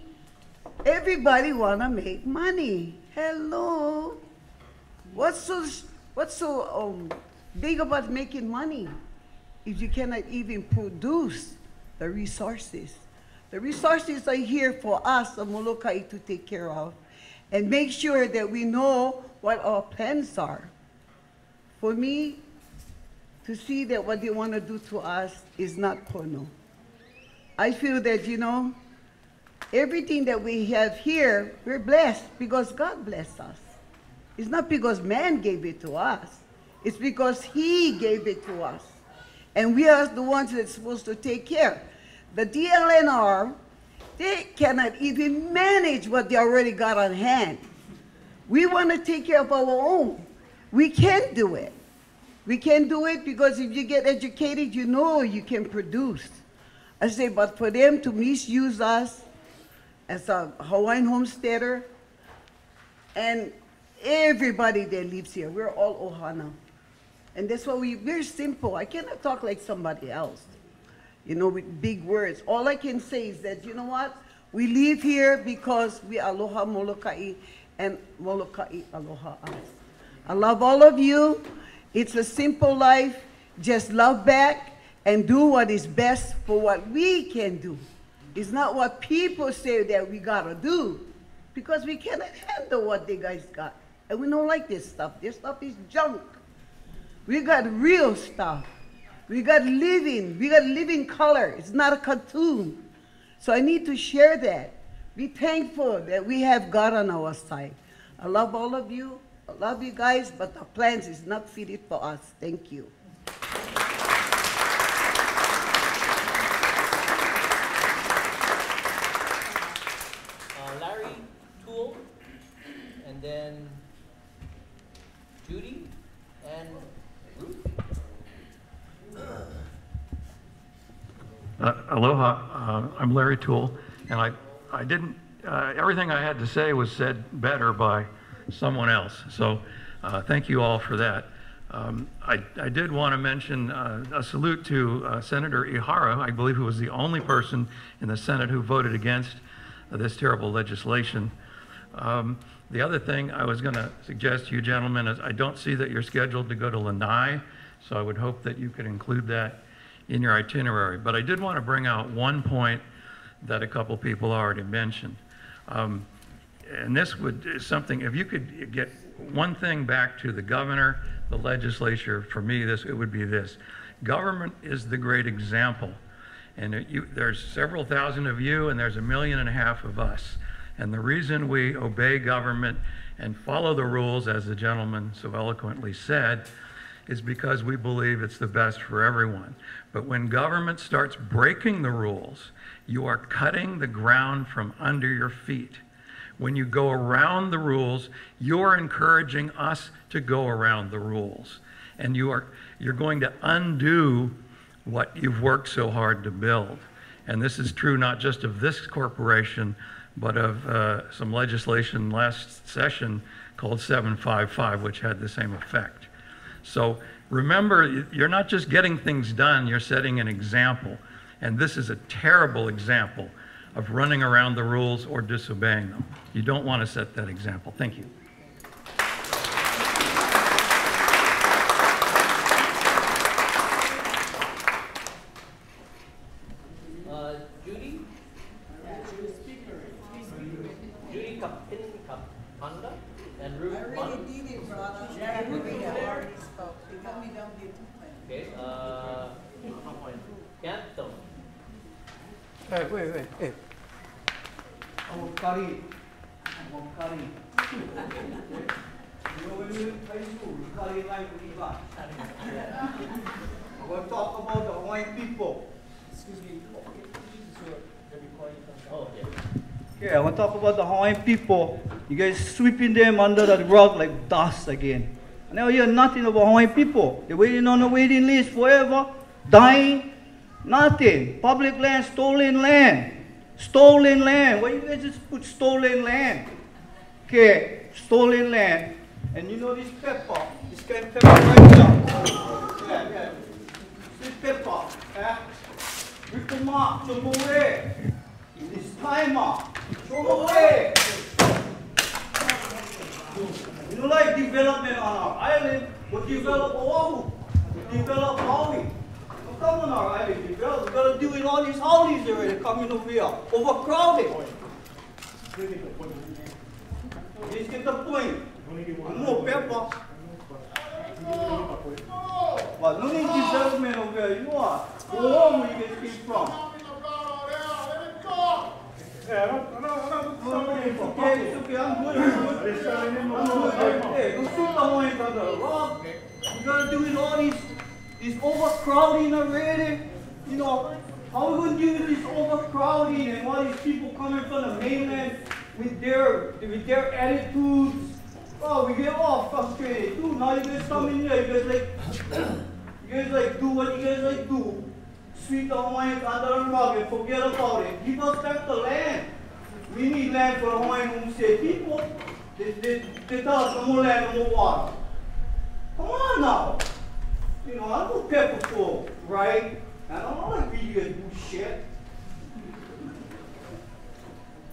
everybody want to make money. Hello. What's so big about making money if you cannot even produce the resources? The resources are here for us, the Molokai, to take care of and make sure that we know what our plans are. For me, to see that what they want to do to us is not kono. I feel that, you know, everything that we have here, we're blessed because God blessed us. It's not because man gave it to us. It's because he gave it to us. And we are the ones that's supposed to take care. The DLNR, they cannot even manage what they already got on hand. We want to take care of our own. We can do it. We can do it because if you get educated, you know you can produce. I say, but for them to misuse us as a Hawaiian homesteader, and everybody that lives here, we're all Ohana. And that's why we're simple. I cannot talk like somebody else, you know, with big words. All I can say is that, you know what? We live here because we aloha Molokai, and Molokai aloha us. I love all of you. It's a simple life. Just love back and do what is best for what we can do. It's not what people say that we gotta do, because we cannot handle what they guys got. And we don't like this stuff. This stuff is junk. We got real stuff. We got living color. It's not a cartoon. So I need to share that. Be thankful that we have God on our side. I love all of you. I love you guys, but the plans is not fitted for us. Thank you. Larry Toole, and then Judy and Ruth. Aloha, I'm Larry Toole, and I didn't, everything I had to say was said better by someone else, so thank you all for that. I did want to mention a salute to Senator Ihara, I believe, who was the only person in the Senate who voted against this terrible legislation. The other thing I was going to suggest to you gentlemen is I don't see that you're scheduled to go to Lanai, so I would hope that you could include that in your itinerary. But I did want to bring out one point that a couple people already mentioned. And this is something, if you could get one thing back to the governor, the legislature, for me, it would be this. Government is the great example. And there's several thousand of you, and there's 1.5 million of us. And the reason we obey government and follow the rules, as the gentleman so eloquently said, is because we believe it's the best for everyone. But when government starts breaking the rules, you are cutting the ground from under your feet. When you go around the rules, you're encouraging us to go around the rules. And you're going to undo what you've worked so hard to build. And this is true not just of this corporation, but of some legislation last session called 755, which had the same effect. So remember, you're not just getting things done, you're setting an example. And this is a terrible example of running around the rules or disobeying them. You don't want to set that example. Thank you. Judy? Judy Kapanda and Ruth. I already did it, brother. I already spoke. Okay, Canton. Wait. Hey. Molokai. Molokai. You know, when we were in high school, we call it like Ivan. I'm going to talk about the Hawaiian people. Excuse me. Oh, yeah, I want to talk about the Hawaiian people. You guys sweeping them under the rug like dust again. I never hear nothing about Hawaiian people. They're waiting on the waiting list forever, dying, nothing. Public land, stolen land. Stolen land. Why you guys just put stolen land? Okay, stolen land. And you know this pepper, this kind of pepper right here. Yeah. This pepper, rip them up, throw them away. This timer, throw them away. We don't like development on our island, but develop Oahu, develop Maui. Don't come on our island, develop. We gotta deal with all these howlies already coming over here, overcrowded. Let's get the point. No pepper. But no need development over here. You know what? Go home where you guys came from. It's okay, I'm good. Hey, don't shoot the point on the rock. You gotta do with all these overcrowding already. You know, how are we gonna deal with this overcrowding and all these people coming from the mainland with their attitudes? Oh, we get all frustrated too. Now you guys come in here, you guys like do what you guys like do. Sweep the Hawaiians under the rug and forget about it. Give us back the land. We need land for the Hawaiian homestead people. They tell us no more land, no more water. Come on now. You know, I'm no pepper full, right? I don't want to read you guys do shit.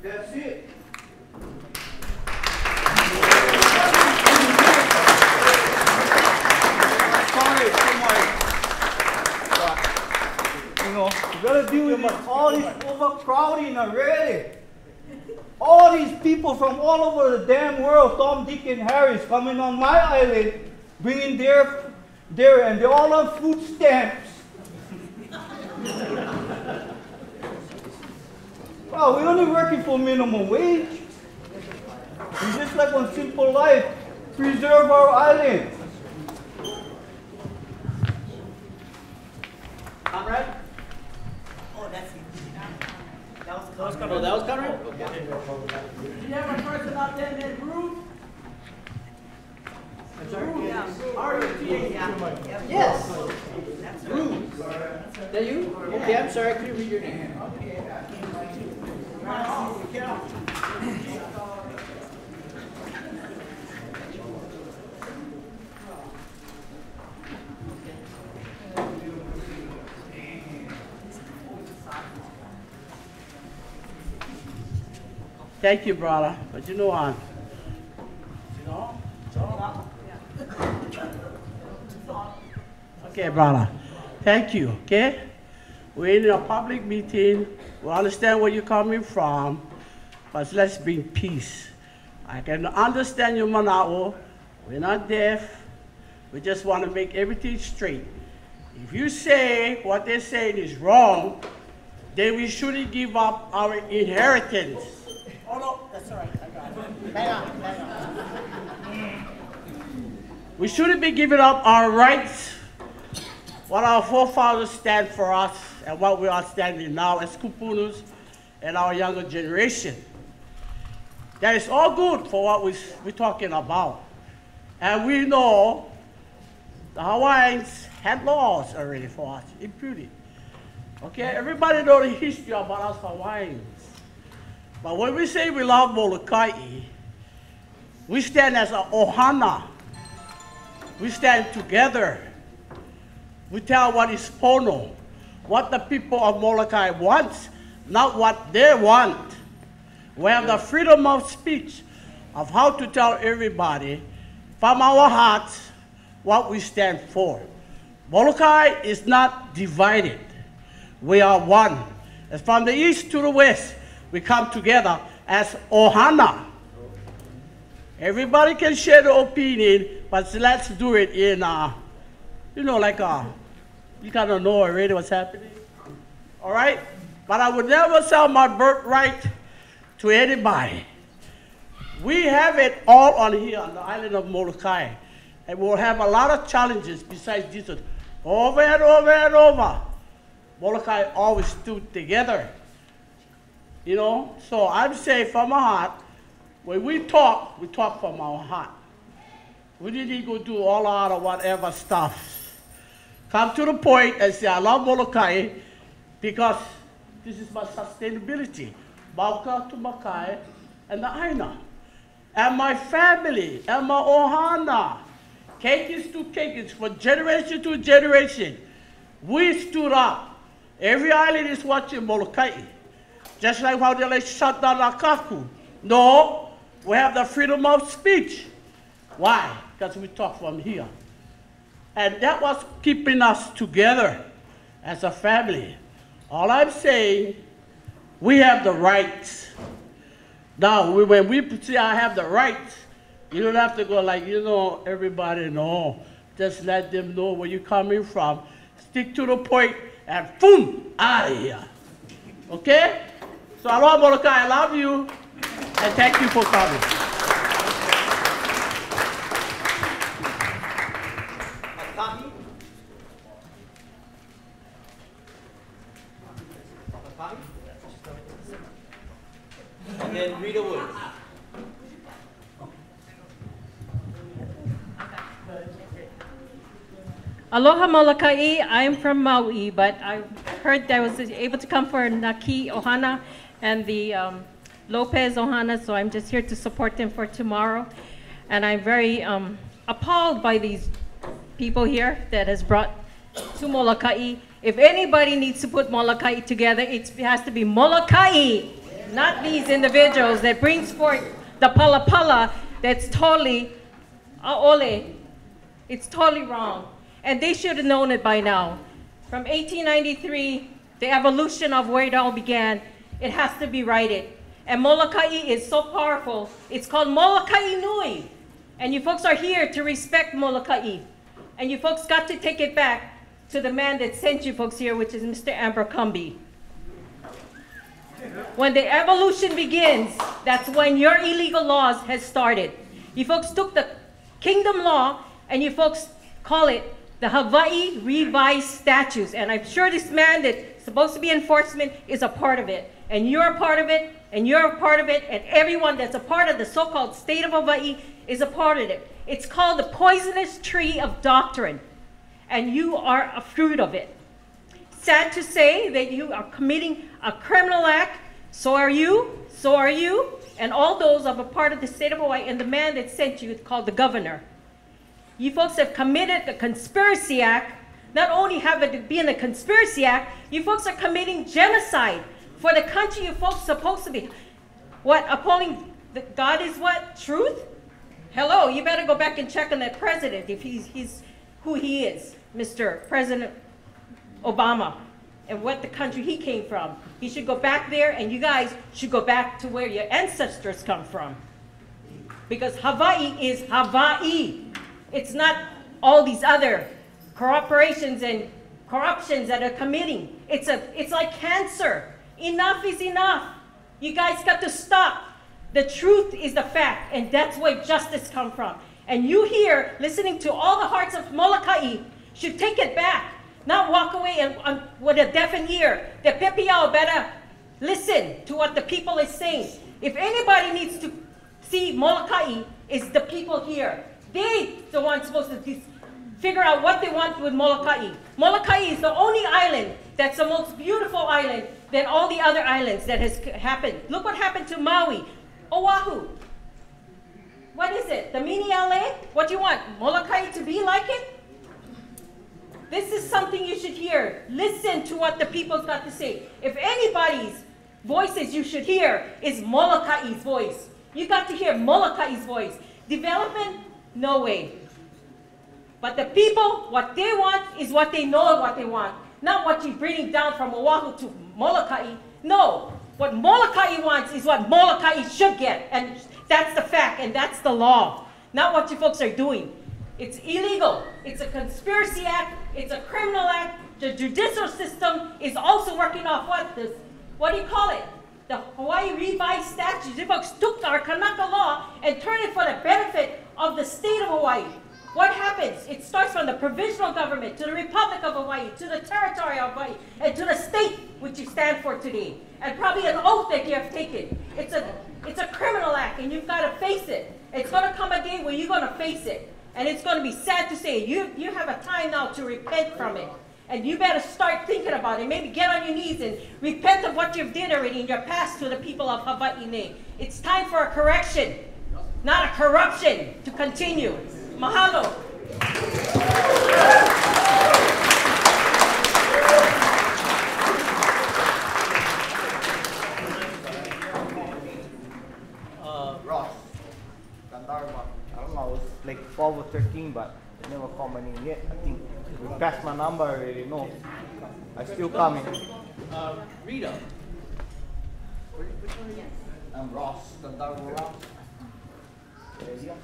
That's it. You know, you gotta deal with all this overcrowding already. All these people from all over the damn world, Tom, Dick, and Harry's coming on my island, bringing their and they're all on food stamps. Wow, we're only working for minimum wage. We just like on simple life, preserve our island. Conrad? Oh, that's it. That was Conrad. Oh, that was Conrad? Okay. Do you have a person out there named Ruth? I'm sorry? Yeah. R-U-T-H. Yes. Ruth. That you? Okay, I'm sorry, I couldn't read your name. Thank you, brother. But you know what? Okay, brother. Thank you, okay? We're in a public meeting. We understand where you're coming from, but let's bring peace. I can understand you, Manao. We're not deaf. We just want to make everything straight. If you say what they're saying is wrong, then we shouldn't give up our inheritance. Oh, no, that's all right. I got it. Hang on. We shouldn't be giving up our rights, what our forefathers stand for us, and what we are standing now as kupunas and our younger generation. That is all good for what we're talking about. And we know the Hawaiians had laws already for us, imputed. Okay, everybody knows the history about us Hawaiians. But when we say we love Molokai, we stand as an ohana. We stand together. We tell what is pono, what the people of Molokai wants, not what they want. We have the freedom of speech of how to tell everybody from our hearts what we stand for. Molokai is not divided. We are one. As from the east to the west, we come together as ohana. Everybody can share their opinion, but let's do it in, you know, like you kind of know already what's happening. All right? But I would never sell my birthright to anybody. We have it all on here on the island of Molokai. And we'll have a lot of challenges besides this. Over and over and over. Molokai always stood together. You know, so I'm saying from my heart, when we talk from our heart. We didn't go do all out of whatever stuff. Come to the point and say, I love Molokai because this is my sustainability. Bauka to Makai and the Aina. And my family, and my ohana. Cakes to cakes, from generation to generation. We stood up. Every island is watching Molokai. Just like how they like shut down Akaku. No, we have the freedom of speech. Why? Because we talk from here. And that was keeping us together as a family. All I'm saying, we have the rights. Now, when we say I have the rights, you don't have to go like, you know, everybody know. Just let them know where you're coming from. Stick to the point and boom, out of here. Okay? So aloha Molokai, I love you. And thank you for coming. And then read the words. Aloha Molokai, I'm from Maui, but I heard I was able to come for Naki Ohana and the Lopez Ohana, so I'm just here to support them for tomorrow. And I'm very appalled by these people here that has brought to Molokai. If anybody needs to put Molokai together, it has to be Molokai, not these individuals that brings forth the palapala that's totally aole. It's totally wrong. And they should have known it by now. From 1893, the evolution of where it all began, it has to be righted. And Molokai is so powerful. It's called Molokai Nui. And you folks are here to respect Molokai. And you folks got to take it back to the man that sent you folks here, which is Mr. Abercrombie. When the evolution begins, that's when your illegal laws has started. You folks took the kingdom law and you folks call it the Hawaii Revised Statutes. And I'm sure this man that's supposed to be enforcement is a part of it. And you're a part of it, and you're a part of it, and everyone that's a part of the so-called state of Hawaii is a part of it. It's called the poisonous tree of doctrine. And you are a fruit of it. Sad to say that you are committing a criminal act. So are you, and all those of a part of the state of Hawaii, and the man that sent you is called the governor. You folks have committed a conspiracy act. Not only have it been a conspiracy act, you folks are committing genocide for the country you folks are supposed to be. What, upholding God is what? Truth? Hello, you better go back and check on that president if he's who he is, Mr. President Obama, and what the country he came from. He should go back there, and you guys should go back to where your ancestors come from. Because Hawaii is Hawaii. It's not all these other corporations and corruptions that are committing. It's like cancer. Enough is enough. You guys got to stop. The truth is the fact, and that's where justice comes from. And you here, listening to all the hearts of Molokai, should take it back. Not walk away and with a deafened ear. The Pepiao better listen to what the people is saying. If anybody needs to see Molokai, it's the people here. They the ones supposed to figure out what they want with Molokai. Molokai is the only island that's the most beautiful island than all the other islands that has happened. Look what happened to Maui, Oahu. What is it? The mini LA? What do you want? Molokai to be like it? This is something you should hear. Listen to what the people's got to say. If anybody's voices you should hear is Molokai's voice. You got to hear Molokai's voice. Development, no way. But the people, what they want is what they know what they want. Not what you're bringing down from Oahu to Molokai. No, what Molokai wants is what Molokai should get. And that's the fact, and that's the law. Not what you folks are doing. It's illegal. It's a conspiracy act. It's a criminal act. The judicial system is also working off what do you call it? the Hawaii revised statutes. You folks took our Kanaka law and turned it for the benefit of the state of Hawaii. What happens? It starts from the provisional government to the Republic of Hawaii, to the territory of Hawaii, and to the state which you stand for today. And probably an oath that you have taken. It's a criminal act, and you've got to face it. It's going to come a day where you're going to face it. And it's going to be sad to say, you have a time now to repent from it. And you better start thinking about it. Maybe get on your knees and repent of what you've did already in your past to the people of Hawaii. It's time for a correction, not a corruption, to continue. Mahalo. Ross, Gandarma. I don't know, it's like 12 or 13, but they never called my name yet. I think we passed my number already, no. I'm still coming. Rita. Which one are you? I'm Ross, Gandarma Ross. Yeah.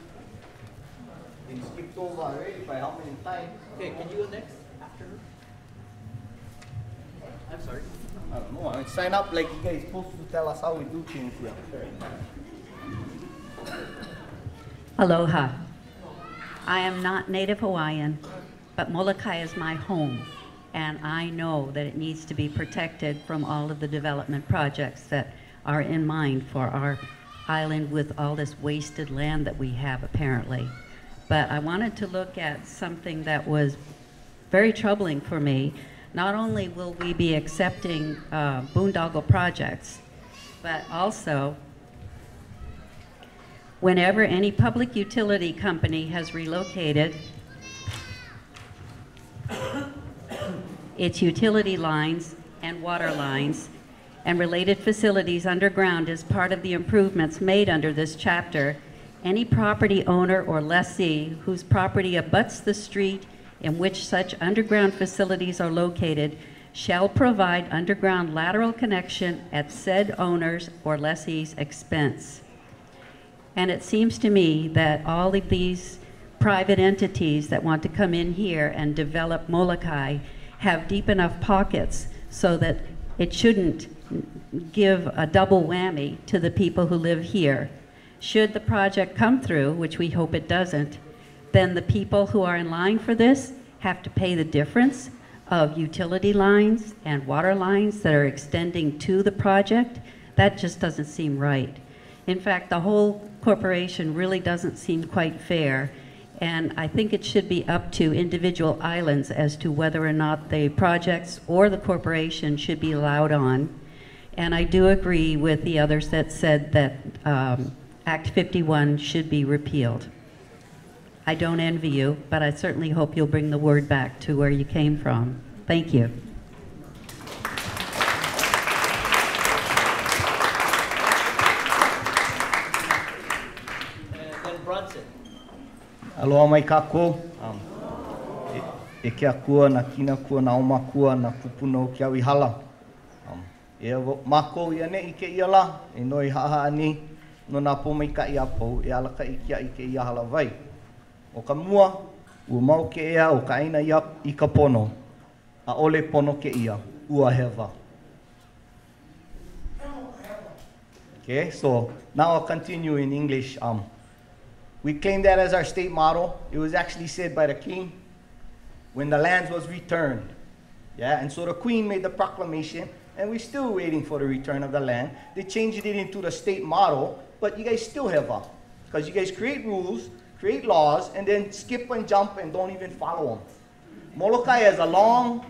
Been skipped over already by how many times? Okay, can you go next after her? I'm sorry. I don't know. I mean, sign up like you guys supposed to tell us how we do things here. Aloha. I am not Native Hawaiian, but Molokai is my home, and I know that it needs to be protected from all of the development projects that are in mind for our island with all this wasted land that we have apparently. But I wanted to look at something that was very troubling for me. Not only will we be accepting boondoggle projects, but also whenever any public utility company has relocated its utility lines and water lines and related facilities underground as part of the improvements made under this chapter, any property owner or lessee whose property abuts the street in which such underground facilities are located shall provide underground lateral connection at said owner's or lessee's expense. And it seems to me that all of these private entities that want to come in here and develop Molokai have deep enough pockets so that it shouldn't give a double whammy to the people who live here. Should the project come through, which we hope it doesn't, then the people who are in line for this have to pay the difference of utility lines and water lines that are extending to the project. That just doesn't seem right. In fact, the whole corporation really doesn't seem quite fair, and I think it should be up to individual islands as to whether or not the projects or the corporation should be allowed on. And I do agree with the others that said that Act 51 should be repealed. I don't envy you, but I certainly hope you'll bring the word back to where you came from. Thank you. And then Brunson. Aloha mai kako. E kia kua, na kina kua, na oma kua, na kupuno kia wihala. E mako ia ne I ke ia la, e noi haha ani. No nā pō mai ka I apau, e alaka I kia I ke ia halawai. O ka mua, ua mau ke ea o ka aina I ka pono. A ole pono ke ia, ua hewa. Okay, so now I'll continue in English. We claim that as our state motto. It was actually said by the king when the land was returned. Yeah, and so the queen made the proclamation, and we're still waiting for the return of the land. They changed it into the state motto, but you guys still have up. Because you guys create rules, create laws, and then skip and jump and don't even follow them. Molokai has a long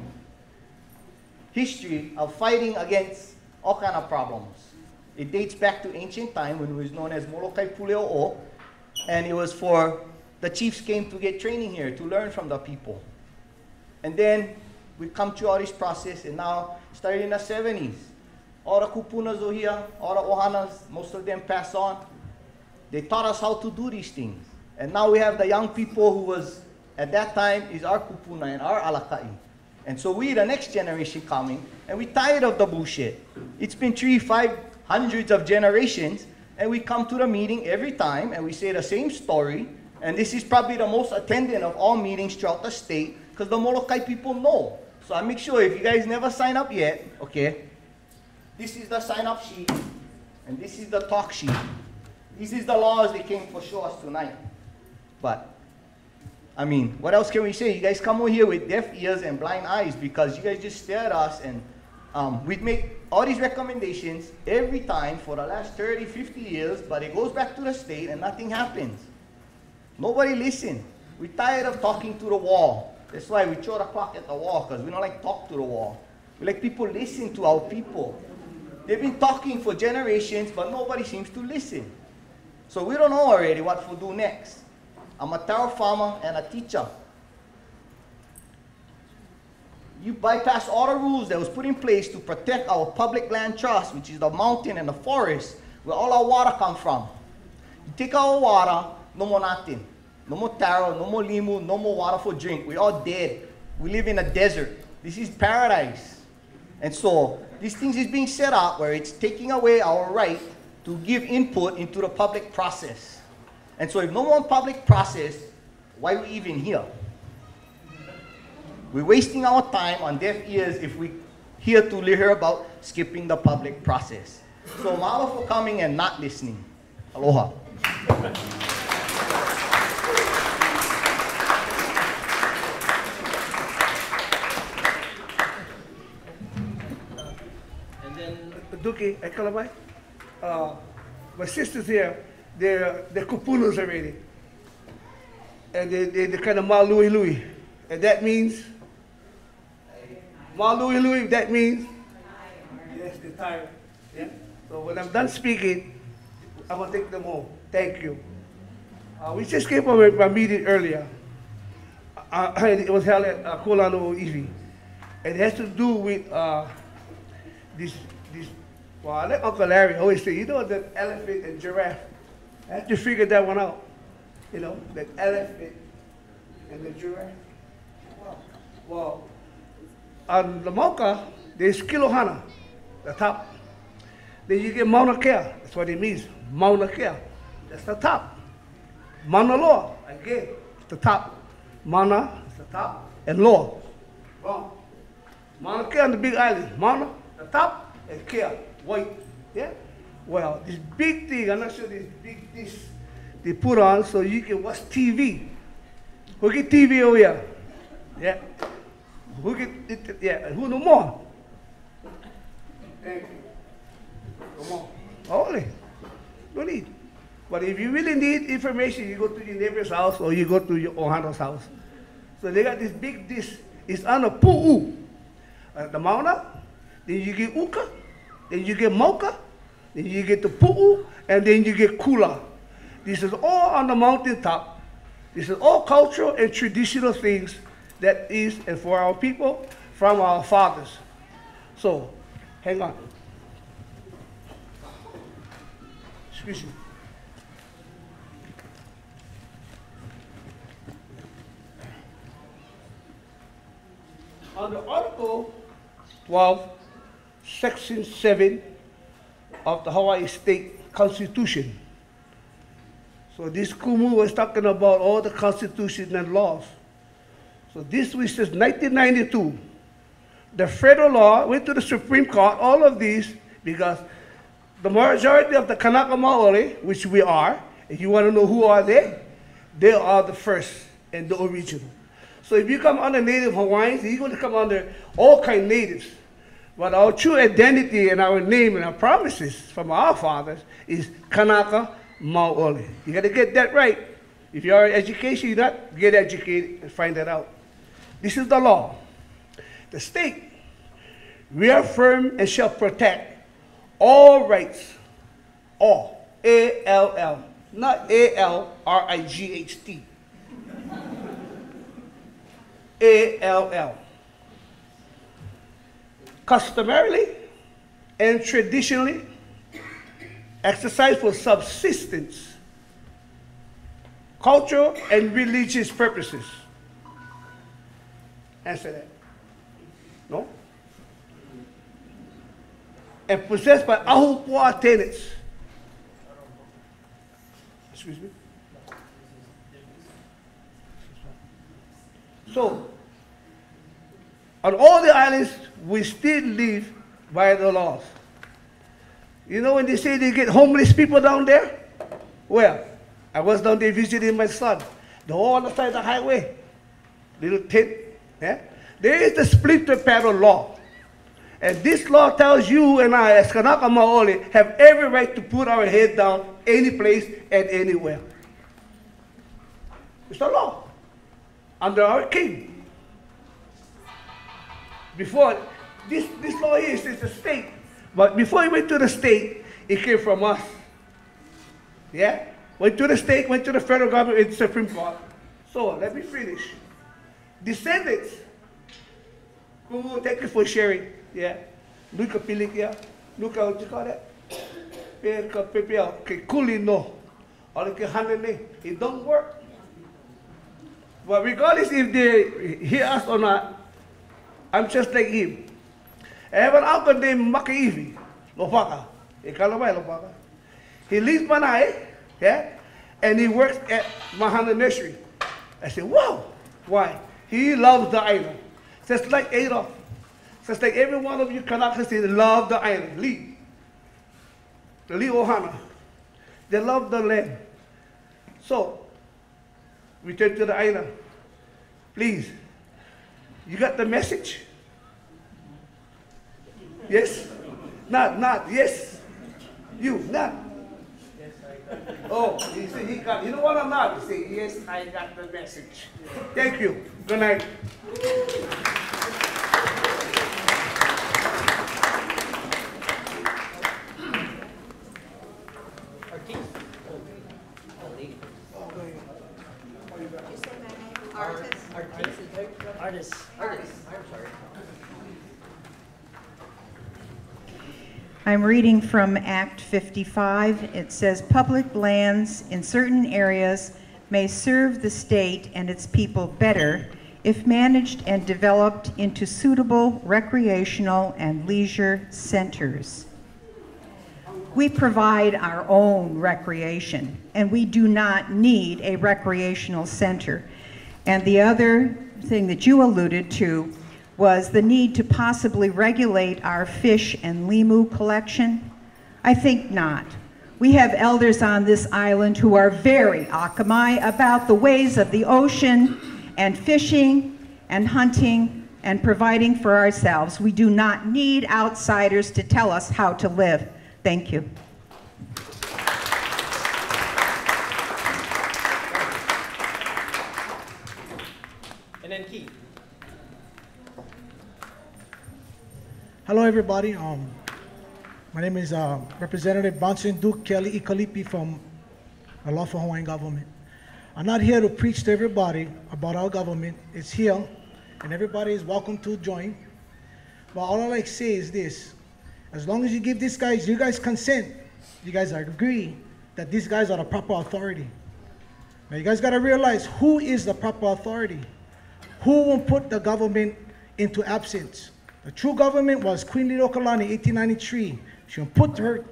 history of fighting against all kind of problems. It dates back to ancient time when it was known as Molokai Puleo'o, and it was for the chiefs came to get training here to learn from the people. And then we come through all this process, and now starting in the 70s, all the kupunas over here, all the ohanas, most of them pass on. They taught us how to do these things. And now we have the young people who was, at that time, is our kupuna and our alakai. And so we, the next generation coming, and we're tired of the bullshit. It's been 300-500 of generations, and we come to the meeting every time, and we say the same story, and this is probably the most attended of all meetings throughout the state, because the Molokai people know. So I make sure if you guys never sign up yet, okay, This is the sign-up sheet, and this is the talk sheet. This is the laws they came to show us tonight. But, I mean, what else can we say? You guys come over here with deaf ears and blind eyes because you guys just stare at us, and we make all these recommendations every time for the last 30, 50 years, but it goes back to the state and nothing happens. Nobody listens. We're tired of talking to the wall. That's why we throw the clock at the wall, because we don't like talk to the wall. We like people listen to our people. They've been talking for generations, but nobody seems to listen. So we don't know already what to do next. I'm a taro farmer and a teacher. You bypass all the rules that was put in place to protect our public land trust, which is the mountain and the forest, where all our water comes from. You take our water, no more nothing. No more taro, no more limu, no more water for drink. We're all dead. We live in a desert. This is paradise. And so, these things is being set up where it's taking away our right to give input into the public process. And so if no more public process, why are we even here? We're wasting our time on deaf ears if we here to hear about skipping the public process. So mahalo for coming and not listening. Aloha. Duki, Ekalamai, my sisters here, they're kupunas already. And they're kind of Malui Lui. And that means, Malui Lui, that means, yes, they're tired. Yeah? So when I'm done speaking, I'm going to take them home. Thank you. We just came from a meeting earlier. It was held at Kolano Iwi. And it has to do with this. Well, I let Uncle Larry always say, you know, that elephant and giraffe. I have to figure that one out. You know, that elephant and the giraffe. Well, on the Mauka, there's Kilohana, the top. Then you get Mauna Kea. That's what it means. Mauna Kea. That's the top. Mauna Loa, again, it's the top. Mauna is the top, and Loa. Wrong. Mauna Kea on the big island. Mauna, the top, and Kea. White, yeah? Well, this big thing, I'm not sure this big dish they put on so you can watch TV. Who get TV over here? Yeah. Who get it? Yeah, and who no more? Thank you. Come on. Only. No need. But if you really need information, you go to your neighbor's house or you go to your Ohana's house. So they got this big dish. It's on a pu'u. The mauna, then you get uka. Then you get mocha, then you get the pu'u, and then you get kula. This is all on the mountaintop. This is all cultural and traditional things that is, and for our people, from our fathers. So, hang on. Excuse me. On the Article 12, Section 7 of the Hawaii State Constitution. So this Kumu was talking about all the constitution and laws. So this was since 1992. The federal law went to the Supreme Court, all of these, because the majority of the Kanaka Maoli, which we are, if you want to know who are they are the first and the original. So if you come under Native Hawaiians, you're going to come under all kind of natives. But our true identity and our name and our promises from our fathers is Kanaka Maoli. You got to get that right. If you are in education, you not get educated and find that out. This is the law. The state reaffirm and shall protect all rights, all, A-L-L, not A-L-R-I-G-H-T. A-L-L. Customarily and traditionally exercised for subsistence, cultural and religious purposes. Answer that. No? And possessed by Ahupua'a tenants. Excuse me. So, on all the islands, we still live by the laws. You know when they say they get homeless people down there? Well, I was down there visiting my son. The whole other side of the highway, little tent. Yeah? There is the splinter panel law. And this law tells you and I, as Kanaka Maoli, have every right to put our head down any place and anywhere. It's the law. Under our king. Before, this law is the state. But before it went to the state, it came from us. Yeah? Went to the state, went to the federal government, and the Supreme Court. So, let me finish. Descendants. Thank you for sharing. Yeah. Luka Pilikia. Luka, what you call that? Peka Pepia. Kulino. Or like Hanane. It don't work. But regardless if they hear us or not, I'm just like him. I have an uncle named Makaivi. Lopaka. Lopaka. He leaves Manai, yeah, and he works at Mahana Nursery. I said, wow. Why? He loves the island. Just like Adolf. Just like every one of you Kanakas, they love the island. Lee. The Lee Ohana. They love the land. So, return to the island. Please. You got the message? Yes? Not. Yes. You, not. Oh, he said he got, you don't want to nod. He said, yes, I got the message. Thank you. Good night. Artist. I'm sorry. I'm reading from Act 55. It says, public lands in certain areas may serve the state and its people better if managed and developed into suitable recreational and leisure centers. We provide our own recreation, and we do not need a recreational center. And the other thing that you alluded to was the need to possibly regulate our fish and limu collection. I think not. We have elders on this island who are very akamai about the ways of the ocean and fishing and hunting and providing for ourselves. We do not need outsiders to tell us how to live. Thank you. And then Keith. Hello, everybody. My name is Representative Bonson Duke Kelly Ikalipi from the Lawful Hawaiian Government. I'm not here to preach to everybody about our government. It's here, and everybody is welcome to join. But all I like to say is this. As long as you give these guys, you guys consent, you guys agree that these guys are the proper authority. Now, you guys got to realize who is the proper authority. Who will put the government into absence? The true government was Queen Lilokalani, 1893. She put her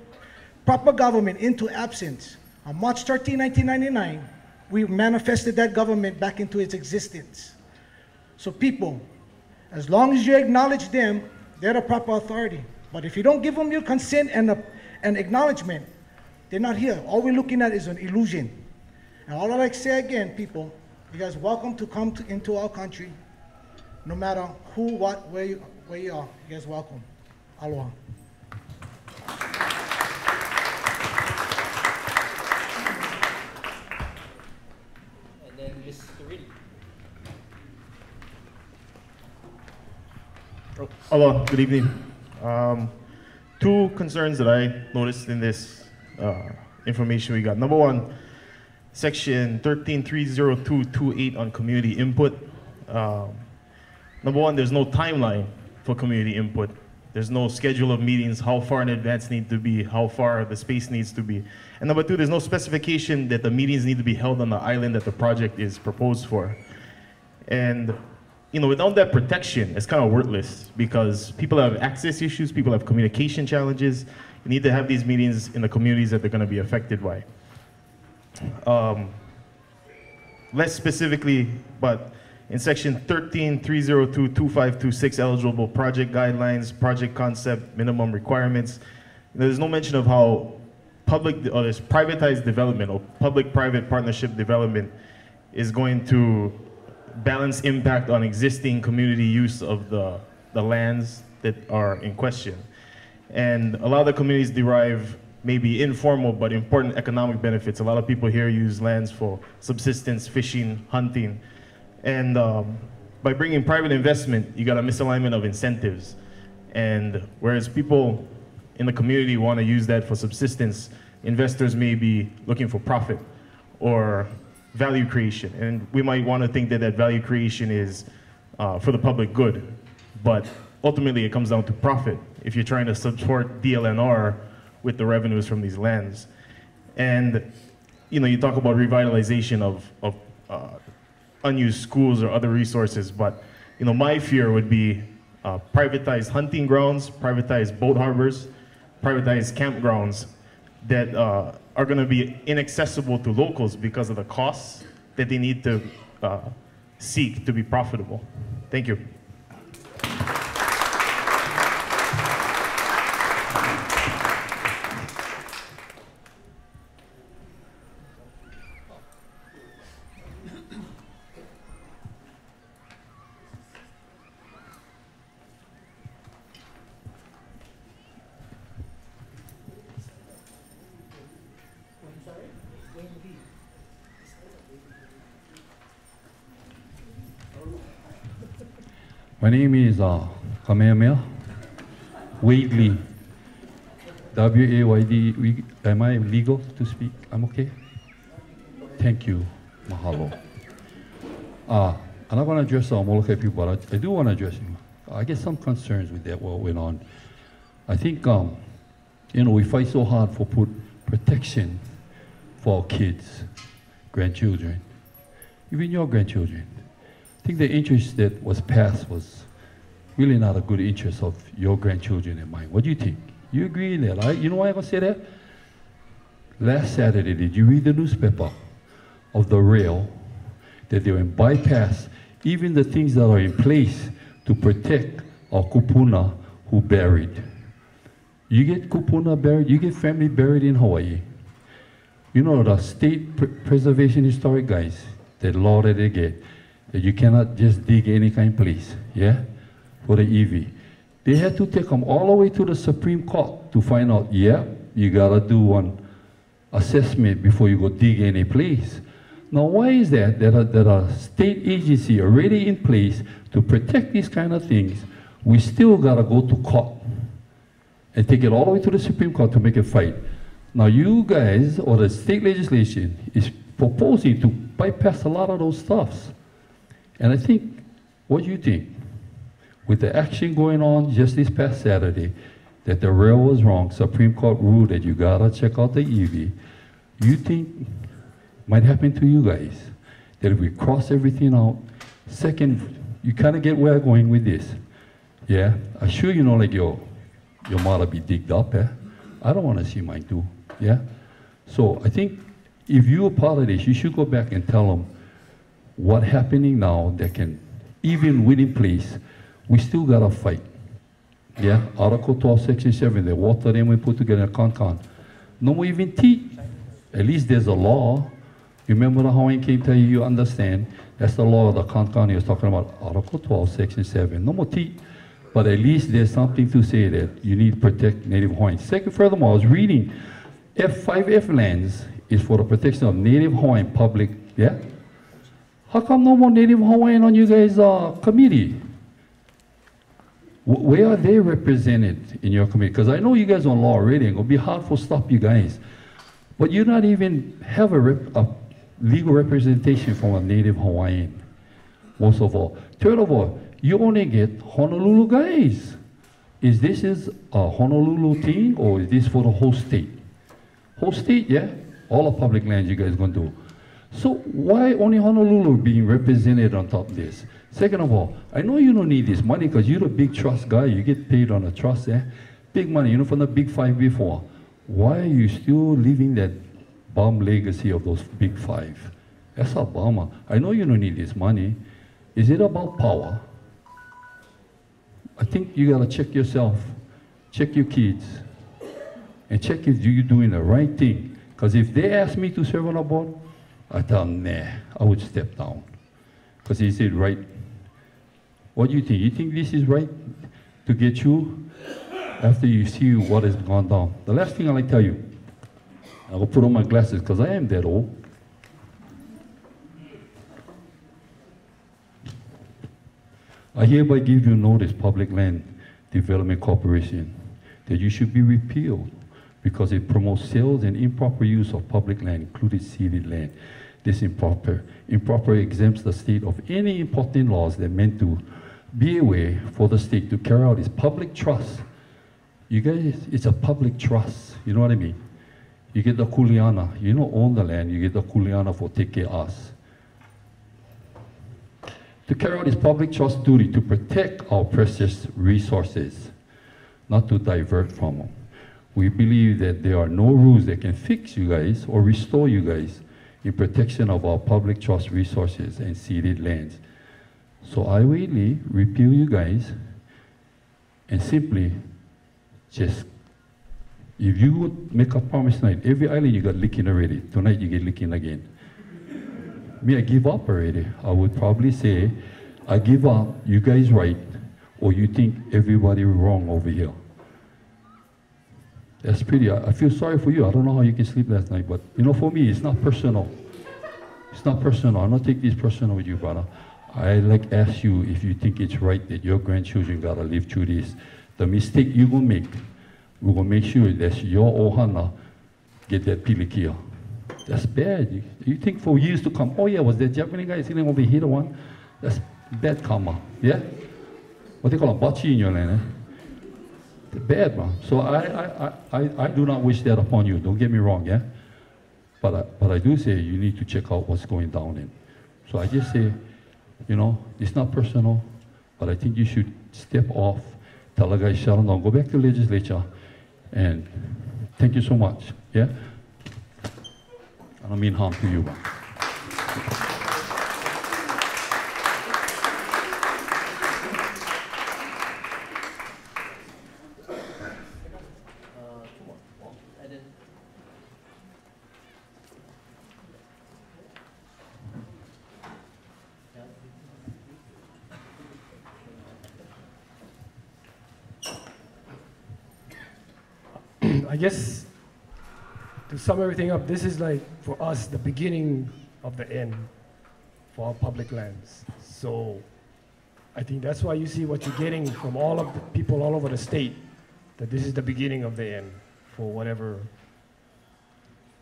proper government into absence. On March 13, 1999, we manifested that government back into its existence. So people, as long as you acknowledge them, they're the proper authority. But if you don't give them your consent and acknowledgement, they're not here. All we're looking at is an illusion. And all I like to say again, people, you guys are welcome to come into our country, no matter who, what, where you are. You guys welcome. Aloha. And then Ms. Caridi. Hello, good evening. Two concerns that I noticed in this information we got. Number one, section 13.30228 on community input. Number one, there's no timeline for community input. There's no schedule of meetings, how far in advance need to be, how far the space needs to be. And number two, there's no specification that the meetings need to be held on the island that the project is proposed for. And you know, without that protection, it's kind of worthless because people have access issues, people have communication challenges. You need to have these meetings in the communities that they're going to be affected by. Less specifically, but in section 13.3022526, eligible project guidelines, project concept, minimum requirements, There's no mention of how this privatized development or public-private partnership development is going to balance impact on existing community use of the lands that are in question. And a lot of the communities derive maybe informal but important economic benefits. A lot of people here use lands for subsistence, fishing, hunting. And by bringing private investment, you got a misalignment of incentives. And whereas people in the community want to use that for subsistence, investors may be looking for profit or value creation. And we might want to think that that value creation is for the public good. But ultimately, it comes down to profit if you're trying to support DLNR with the revenues from these lands. And you talk about revitalization of unused schools or other resources, but my fear would be privatized hunting grounds, privatized boat harbors, privatized campgrounds that are going to be inaccessible to locals because of the costs that they need to seek to be profitable. Thank you. My name is Kamehameha Wade Lee. W-A-Y-D. Am I legal to speak? I'm okay? Thank you. Mahalo. I'm not going to address Molokai people, but I do want to address you. I get some concerns with that, what went on. I think, we fight so hard for protection for our kids, grandchildren, even your grandchildren. I think the interest that was passed was really not a good interest of your grandchildren and mine. What do you think? You agree in that? You know why I'm going to say that? Last Saturday, did you read the newspaper of the rail that they were bypass even the things that are in place to protect our kupuna who buried? You get kupuna buried, you get family buried in Hawaii. You know the state preservation historic guys, the law that they get, that you cannot just dig any kind of place, yeah, for the EV. They had to take them all the way to the Supreme Court to find out, yeah, you gotta do one assessment before you go dig any place. Now, why is that a state agency already in place to protect these kind of things, we still gotta go to court and take it all the way to the Supreme Court to make a fight? Now, you guys, or the state legislation, is proposing to bypass a lot of those stuffs. And I think, what do you think? With the action going on just this past Saturday, that the rail was wrong, Supreme Court ruled that you gotta check out the EV, you think might happen to you guys? That if we cross everything out, second, you kind of get where I'm going with this. Yeah, I'm sure you know like your mother be digged up, eh? I don't want to see mine too, yeah? So I think if you're a part of this, you should go back and tell them what's happening now that can, even within place, we still gotta fight. Yeah, Article 12, Section 7, the water them we put together in a con-con. No more even teach. At least there's a law. Remember the Hawaiian came to you, you understand. That's the law of the con-con he was talking about, Article 12, Section 7. No more teach. But at least there's something to say that you need to protect Native Hawaiians. Second, furthermore, I was reading F5F lands is for the protection of Native Hawaiian public, yeah? How come no more Native Hawaiian on you guys' committee? Where are they represented in your committee? Because I know you guys on law already, and it'll be hard for stop you guys. But you not even have a legal representation from a Native Hawaiian, most of all. Third of all, you only get Honolulu guys. Is this a Honolulu thing, or is this for the whole state? Whole state, yeah? All the public lands you guys gonna do. So why only Honolulu being represented on top of this? Second of all, I know you don't need this money because you're a big trust guy. You get paid on a trust, eh? Big money, from the big five before. Why are you still leaving that bum legacy of those big five? That's a bummer. I know you don't need this money. Is it about power? I think you gotta check yourself, check your kids. and check if you're doing the right thing. Because if they ask me to serve on a board, I tell them, nah, I would step down. Because is it right? What do you think? You think this is right to get you after you see what has gone down? The last thing I like to tell you, I will put on my glasses because I am that old. I hereby give you notice, Public Land Development Corporation, that you should be repealed because it promotes sales and improper use of public land, including ceded land. This improper exempts the state of any important laws that meant to be a way for the state to carry out its public trust. You guys, it's a public trust, you know what I mean? You get the kuleana, you don't own the land, you get the kuleana for take care of us. To carry out its public trust duty to protect our precious resources, not to divert from them. We believe that there are no rules that can fix you guys or restore you guys in protection of our public trust resources and ceded lands. So I will repeal you guys and simply just, if you would make a promise tonight, every island you got licking already, tonight you get licking again. Me, I give up already. I would probably say, I give up, you guys right, or you think everybody wrong over here. That's pretty, I feel sorry for you. I don't know how you can sleep last night, but you know, for me, it's not personal. It's not personal. I'm not take this personal with you, brother. I like ask you if you think it's right that your grandchildren gotta live through this. The mistake you gonna make, we're gonna make sure that your ohana get that pilikia. That's bad. You think for years to come, oh yeah, was that Japanese guy sitting over here the one? That's bad karma, yeah? What they call a bachi in your land, eh? Bad, man. So I do not wish that upon you, don't get me wrong, yeah? But I do say you need to check out what's going down in. So I just say, you know, it's not personal, but I think you should step off, tell the guy, shut down, go back to the legislature, and thank you so much, yeah? I don't mean harm to you, man. I guess to sum everything up, this is like, for us, the beginning of the end for our public lands. So I think that's why you see what you're getting from all of the people all over the state, that this is the beginning of the end for whatever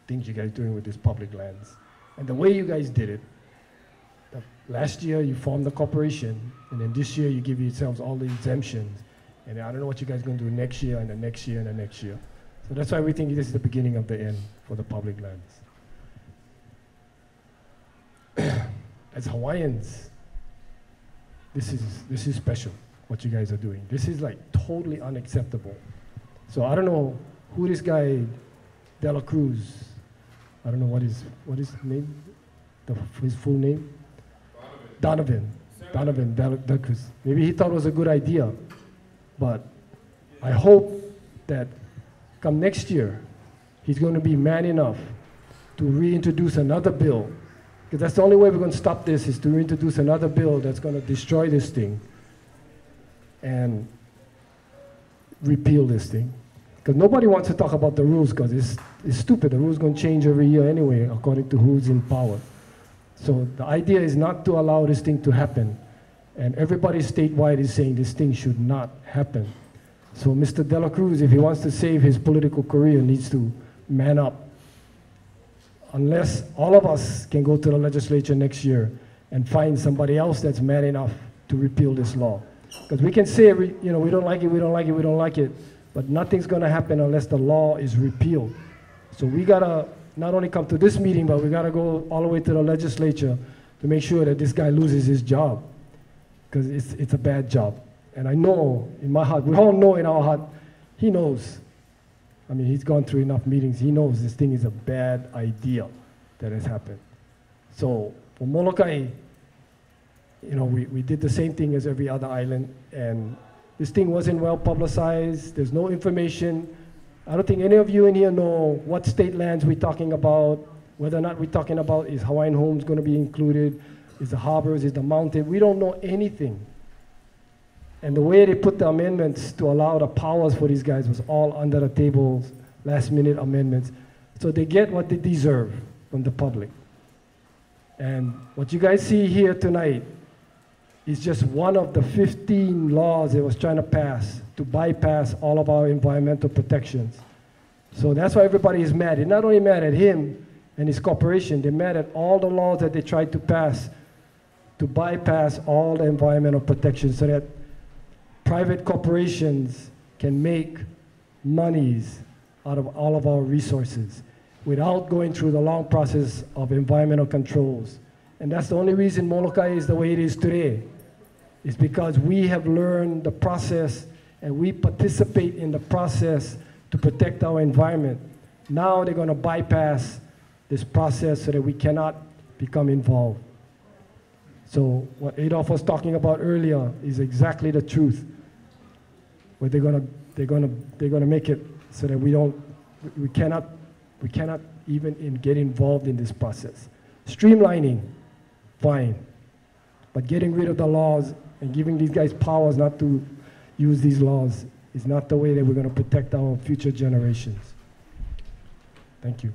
things you guys are doing with these public lands. And the way you guys did it, last year you formed the corporation, and then this year you give yourselves all the exemptions. And I don't know what you guys are going to do next year and the next year and the next year. So that's why we think this is the beginning of the end for the public lands. As Hawaiians, this is special, what you guys are doing. This is like totally unacceptable. So I don't know who this guy, De La Cruz, I don't know what his name, his full name? Donovan De La Cruz. Maybe he thought it was a good idea, but I hope that come next year, he's going to be man enough to reintroduce another bill. Because that's the only way we're going to stop this, is to reintroduce another bill that's going to destroy this thing and repeal this thing. Because nobody wants to talk about the rules, because it's stupid. The rules are going to change every year anyway, according to who's in power. So the idea is not to allow this thing to happen. And everybody statewide is saying this thing should not happen. So Mr. De La Cruz, if he wants to save his political career, needs to man up. Unless all of us can go to the legislature next year and find somebody else that's man enough to repeal this law. Because we can say, we don't like it, we don't like it, we don't like it, but nothing's going to happen unless the law is repealed. So we got to not only come to this meeting, but we got to go all the way to the legislature to make sure that this guy loses his job. Because it's a bad job. And I know in my heart, we all know in our heart, he knows. I mean, he's gone through enough meetings. He knows this thing is a bad idea that has happened. So for Molokai, we did the same thing as every other island. And this thing wasn't well publicized. There's no information. I don't think any of you in here know what state lands we're talking about, whether or not we're talking about is Hawaiian Homes going to be included, is the harbors, is the mountain. We don't know anything. And the way they put the amendments to allow the powers for these guys was all under the table, last minute amendments. So they get what they deserve from the public. And what you guys see here tonight is just one of the 15 laws it was trying to pass to bypass all of our environmental protections. So that's why everybody is mad. They're not only mad at him and his corporation, they're mad at all the laws that they tried to pass to bypass all the environmental protections so that private corporations can make monies out of all of our resources without going through the long process of environmental controls. And that's the only reason Molokai is the way it is today. It's because we have learned the process and we participate in the process to protect our environment. Now they're going to bypass this process so that we cannot become involved. So what Adolf was talking about earlier is exactly the truth. But they're gonna make it so that we cannot even get involved in this process. Streamlining, fine, but getting rid of the laws and giving these guys powers not to use these laws is not the way that we're going to protect our future generations. Thank you.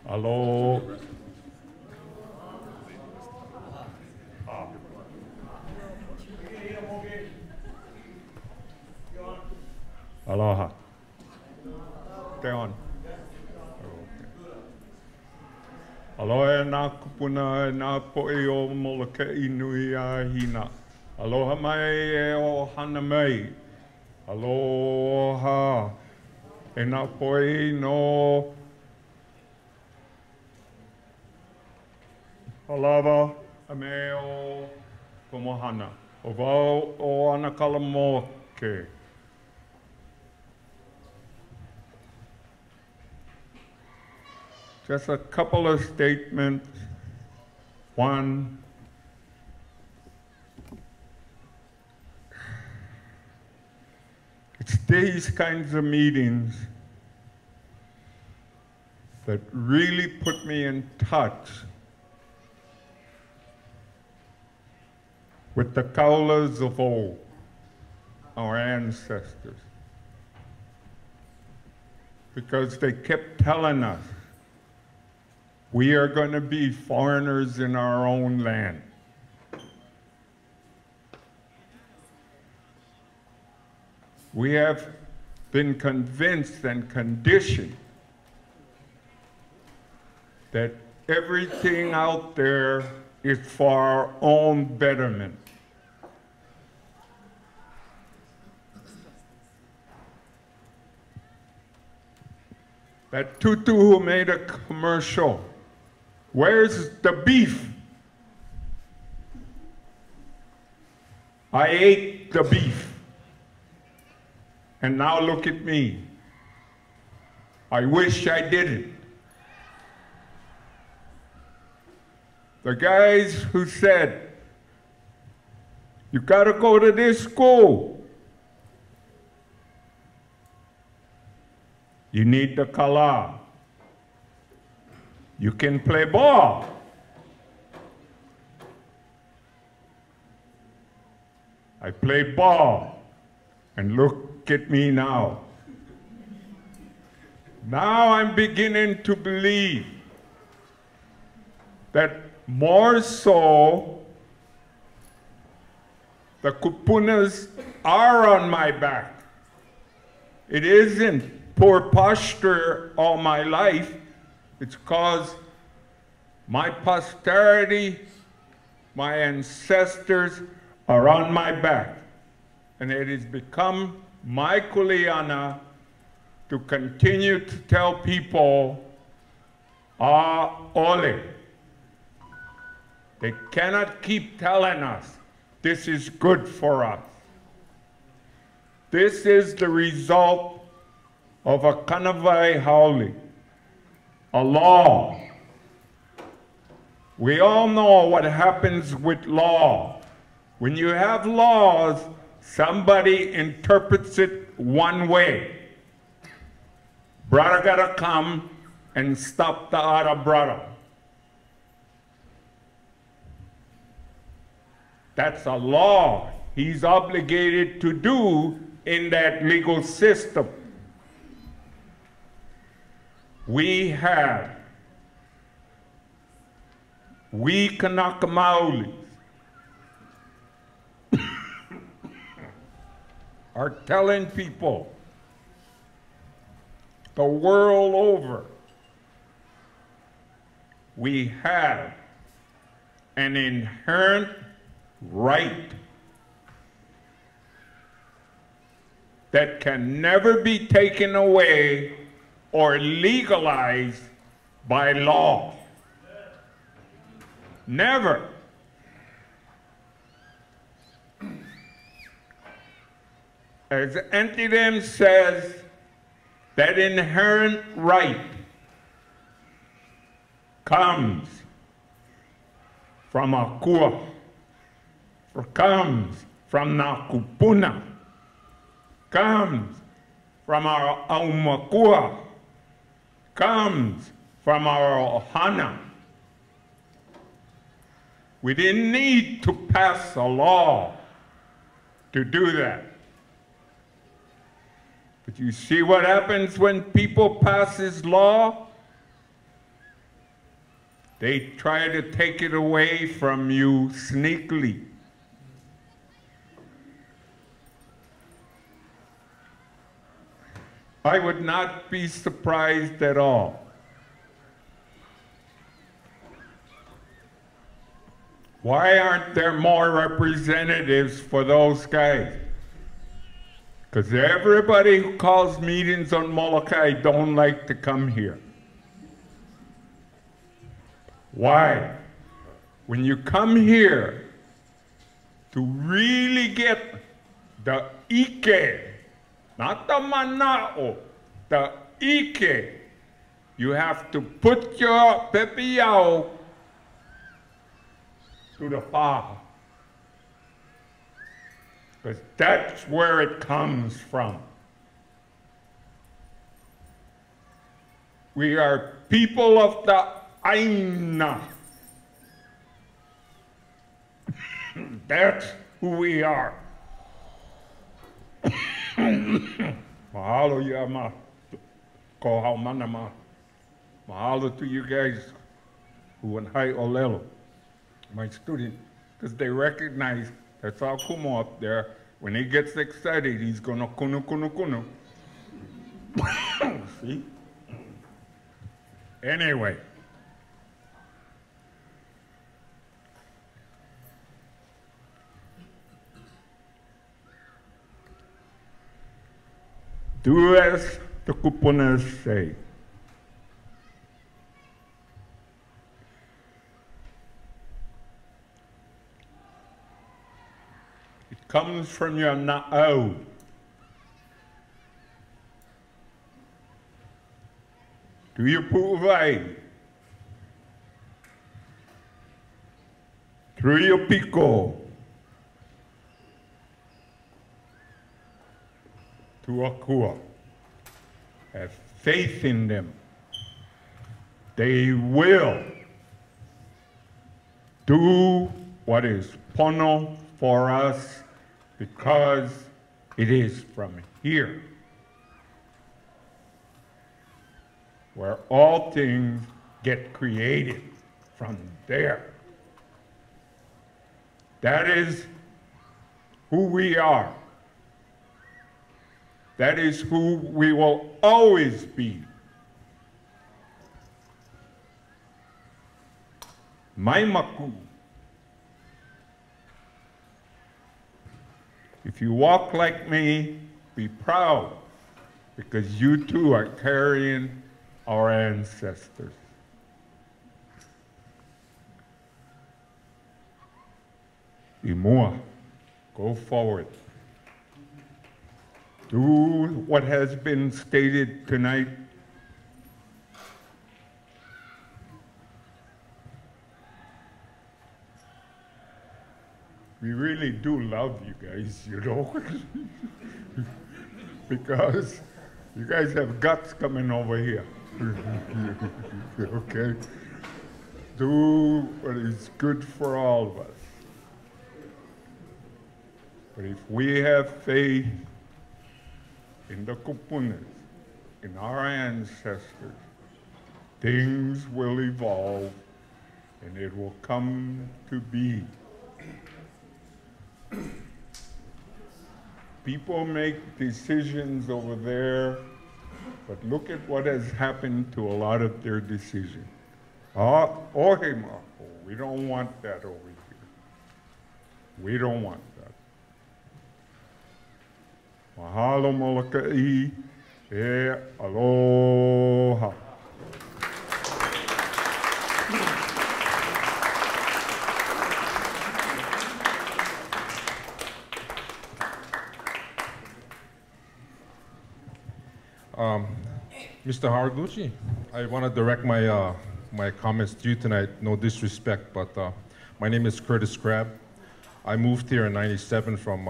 Hello. Aloha. Stay on. Aloha nā kupuna nā poe o Molokai nui a hina. Aloha mai e o hana mai. Aloha. E nā poe no Halava a me o Komohana. O wau o ana kalamoke. Just a couple of statements. One, it's these kinds of meetings that really put me in touch with the kaulas of old, our ancestors. Because they kept telling us, we are going to be foreigners in our own land. We have been convinced and conditioned that everything out there is for our own betterment. That Tutu who made a commercial, where's the beef? I ate the beef. And now look at me. I wish I didn't. The guys who said, you gotta go to this school. You need the kala. You can play ball. I play ball, and look at me now. Now I'm beginning to believe that more so, the kupunas are on my back. It isn't poor posture all my life. It's because my posterity, my ancestors are on my back. And it has become my kuleana to continue to tell people Ole. They cannot keep telling us this is good for us. This is the result of a kanawai haole, a law. We all know what happens with law. When you have laws, somebody interprets it one way. Brother gotta come and stop the other brother. That's a law he's obligated to do in that legal system. We Kanaka Maoris are telling people the world over, we have an inherent right that can never be taken away or legalized by law. Never. As Antidem says, that inherent right comes from Akua, or comes from Nakupuna, comes from our Aumakua, comes from our Ohana. We didn't need to pass a law to do that. But you see what happens when people pass this law? They try to take it away from you sneakily. I would not be surprised at all. Why aren't there more representatives for those guys? Because everybody who calls meetings on Molokai don't like to come here. Why? When you come here to really get the Ike, not the Mana'o, the Ike, you have to put your pepiao to the pa. Because that's where it comes from. We are people of the Aina. That's who we are. Mahalo yama, kohau manama. Mahalo to you guys who went high olelo, my student, because they recognize that's our Kumo up there. When he gets excited, he's gonna kunu kunu kunu. See? Anyway. Do as the kupunas say. It comes from your na'au. Do you pu'uvai? Through your piko. To Akua. Have faith in them. They will do what is pono for us because it is from here where all things get created, from there. That is who we are. That is who we will always be. Maimaku. If you walk like me, be proud, because you too are carrying our ancestors. Imua. Go forward. Do what has been stated tonight. We really do love you guys, you know, because you guys have guts coming over here. Okay? Do what is good for all of us. But if we have faith in the kupunas, in our ancestors, things will evolve and it will come to be. People make decisions over there, but look at what has happened to a lot of their decisions. We don't want that over here. We don't want that. Mahalo Molokai, aloha. Mr. Haraguchi, I want to direct my my comments to you tonight. No disrespect, but my name is Curtis Crabb. I moved here in '97 from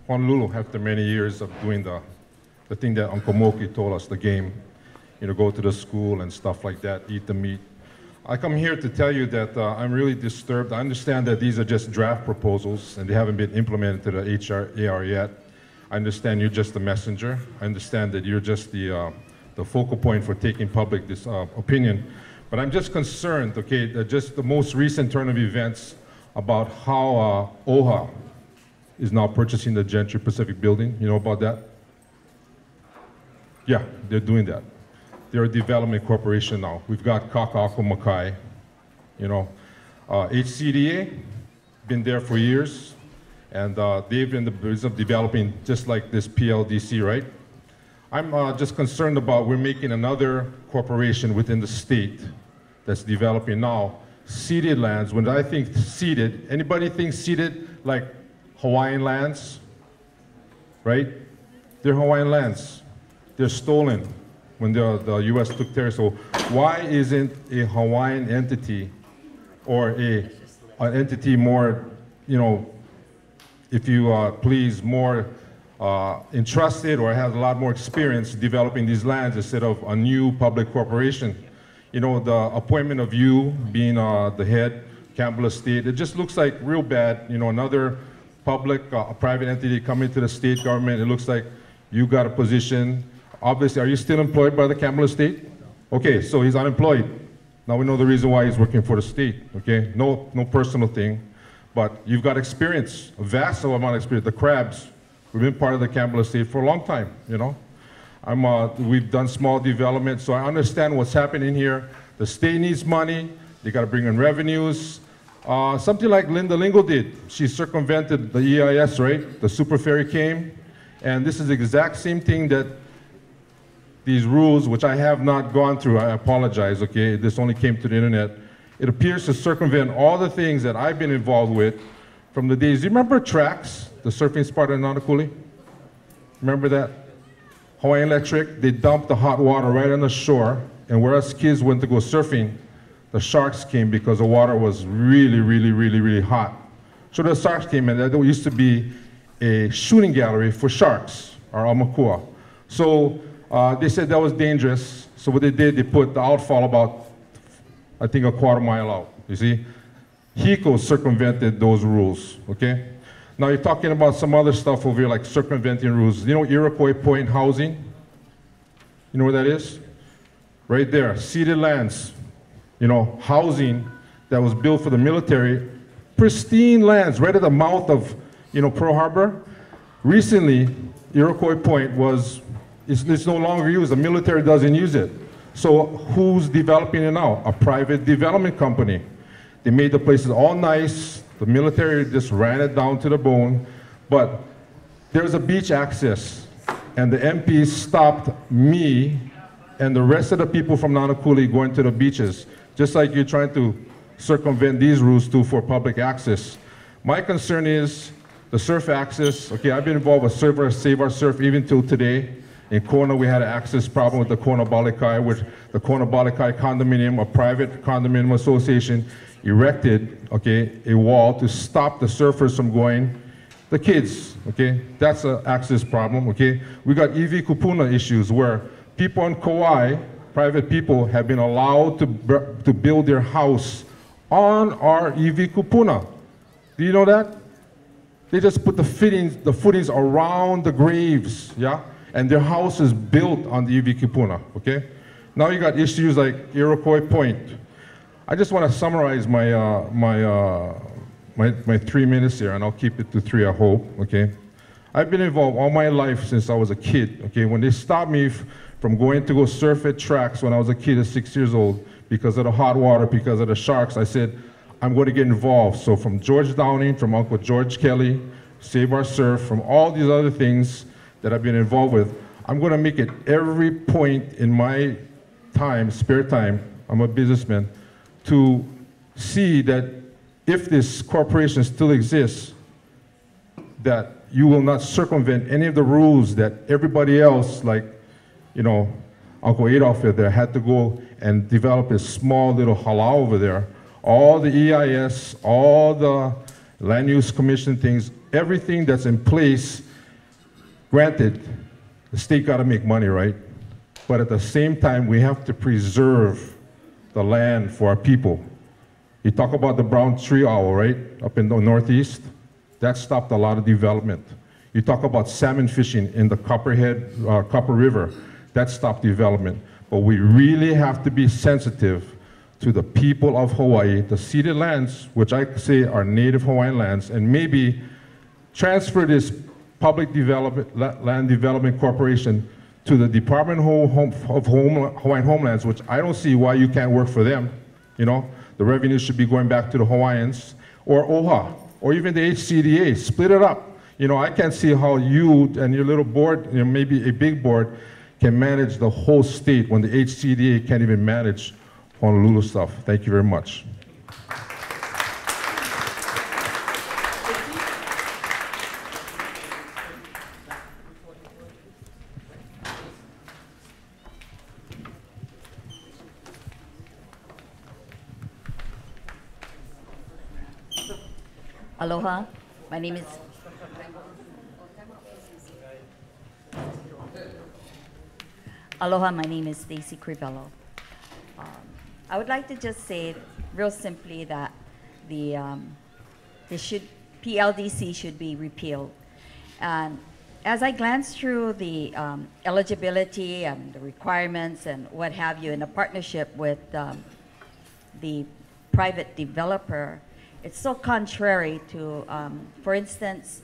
Honolulu after many years of doing the thing that Uncle Moki told us, the game, you know, go to the school and stuff like that, eat the meat. I come here to tell you that I'm really disturbed. I understand that these are just draft proposals and they haven't been implemented to the HRAR yet. I understand you're just the messenger. I understand that you're just the focal point for taking public this opinion. But I'm just concerned, okay, that just the most recent turn of events about how OHA is now purchasing the Gentry Pacific building. You know about that? Yeah, they're doing that. They're a development corporation now. We've got Kaka'ako Makai, you know. HCDA, been there for years, and they've been in the business of developing just like this PLDC, right? I'm just concerned about we're making another corporation within the state that's developing now ceded lands. When I think ceded, anybody think ceded like Hawaiian lands, right? They're Hawaiian lands. They're stolen when the U.S. took territory. So why isn't a Hawaiian entity or an entity more, you know, if you please, more entrusted or has a lot more experience developing these lands instead of a new public corporation? You know, the appointment of you being the head, Campbell Estate, it just looks like real bad. You know, another public, private entity coming to the state government. It looks like you got a position. Obviously, are you still employed by the Campbell Estate? Okay, so he's unemployed. Now we know the reason why he's working for the state, okay? No personal thing, but you've got experience, a vast amount of experience. The Crabs, we've been part of the Campbell Estate for a long time, you know? We've done small development, so I understand what's happening here. The state needs money, they gotta bring in revenues. Something like Linda Lingle did. She circumvented the EIS, right? The super ferry came, and this is the exact same thing that these rules, which I have not gone through, I apologize, okay? This only came to the internet. It appears to circumvent all the things that I've been involved with from the days. Do you remember Trax, the surfing spot in Nanakuli? Remember that? Hawaiian Electric, they dumped the hot water right on the shore, and where us kids went to go surfing, the sharks came because the water was really, really, really, really hot. So the sharks came in, there used to be a shooting gallery for sharks, or amakua. So they said that was dangerous, so what they did, they put the outfall about, I think, a quarter mile out, you see? HECO circumvented those rules, okay? Now you're talking about some other stuff over here, like circumventing rules. You know Iroquois Point housing? You know where that is? Right there, ceded lands. You know, housing that was built for the military, pristine lands right at the mouth of, you know, Pearl Harbor. Recently, Iroquois Point it's no longer used. The military doesn't use it. So who's developing it now? A private development company. They made the places all nice. The military just ran it down to the bone. But there's a beach access, and the MPs stopped me and the rest of the people from Nanakuli going to the beaches, just like you're trying to circumvent these rules too for public access. My concern is the surf access. Okay, I've been involved with Save Our Surf even till today. In Kona, we had an access problem with the Kona Molokai, which the Kona Molokai condominium, a private condominium association, erected, okay, a wall to stop the surfers from going. The kids, okay, that's an access problem, okay. We got EV kupuna issues where people on Kauai, private people, have been allowed to build their house on our EV kupuna. Do you know that? They just put the footings around the graves, yeah? And their house is built on the EV kupuna, okay? Now you got issues like Iroquois Point. I just want to summarize my 3 minutes here, and I'll keep it to 3, I hope, okay? I've been involved all my life since I was a kid, okay? When they stopped me from going to go surf at tracks when I was a kid at 6 years old because of the hot water, because of the sharks, I said, I'm going to get involved. So from George Downing, from Uncle George Kelly, Save Our Surf, from all these other things that I've been involved with, I'm going to make it every point in my time, spare time, I'm a businessman, to see that if this corporation still exists, that you will not circumvent any of the rules that everybody else, like, you know, Uncle Adolf there had to go and develop a small little halau over there. All the EIS, all the land use commission things, everything that's in place. Granted, the state got to make money, right? But at the same time, we have to preserve the land for our people. You talk about the brown tree owl, right? Up in the Northeast. That stopped a lot of development. You talk about salmon fishing in the Copper River. That stopped development. But we really have to be sensitive to the people of Hawaii, the ceded lands, which I say are native Hawaiian lands, and maybe transfer this Public Land Development Corporation to the Department of Hawaiian Homelands, which I don't see why you can't work for them. You know, the revenue should be going back to the Hawaiians, or OHA, or even the HCDA. Split it up. You know, I can't see how you and your little board, you know, maybe a big board, can manage the whole state when the HCDA can't even manage Honolulu stuff. Thank you very much. Aloha, my name is Stacy Crivello. I would like to just say real simply that PLDC should be repealed. And as I glance through the eligibility and the requirements and what have you in a partnership with the private developer, it's so contrary to, for instance,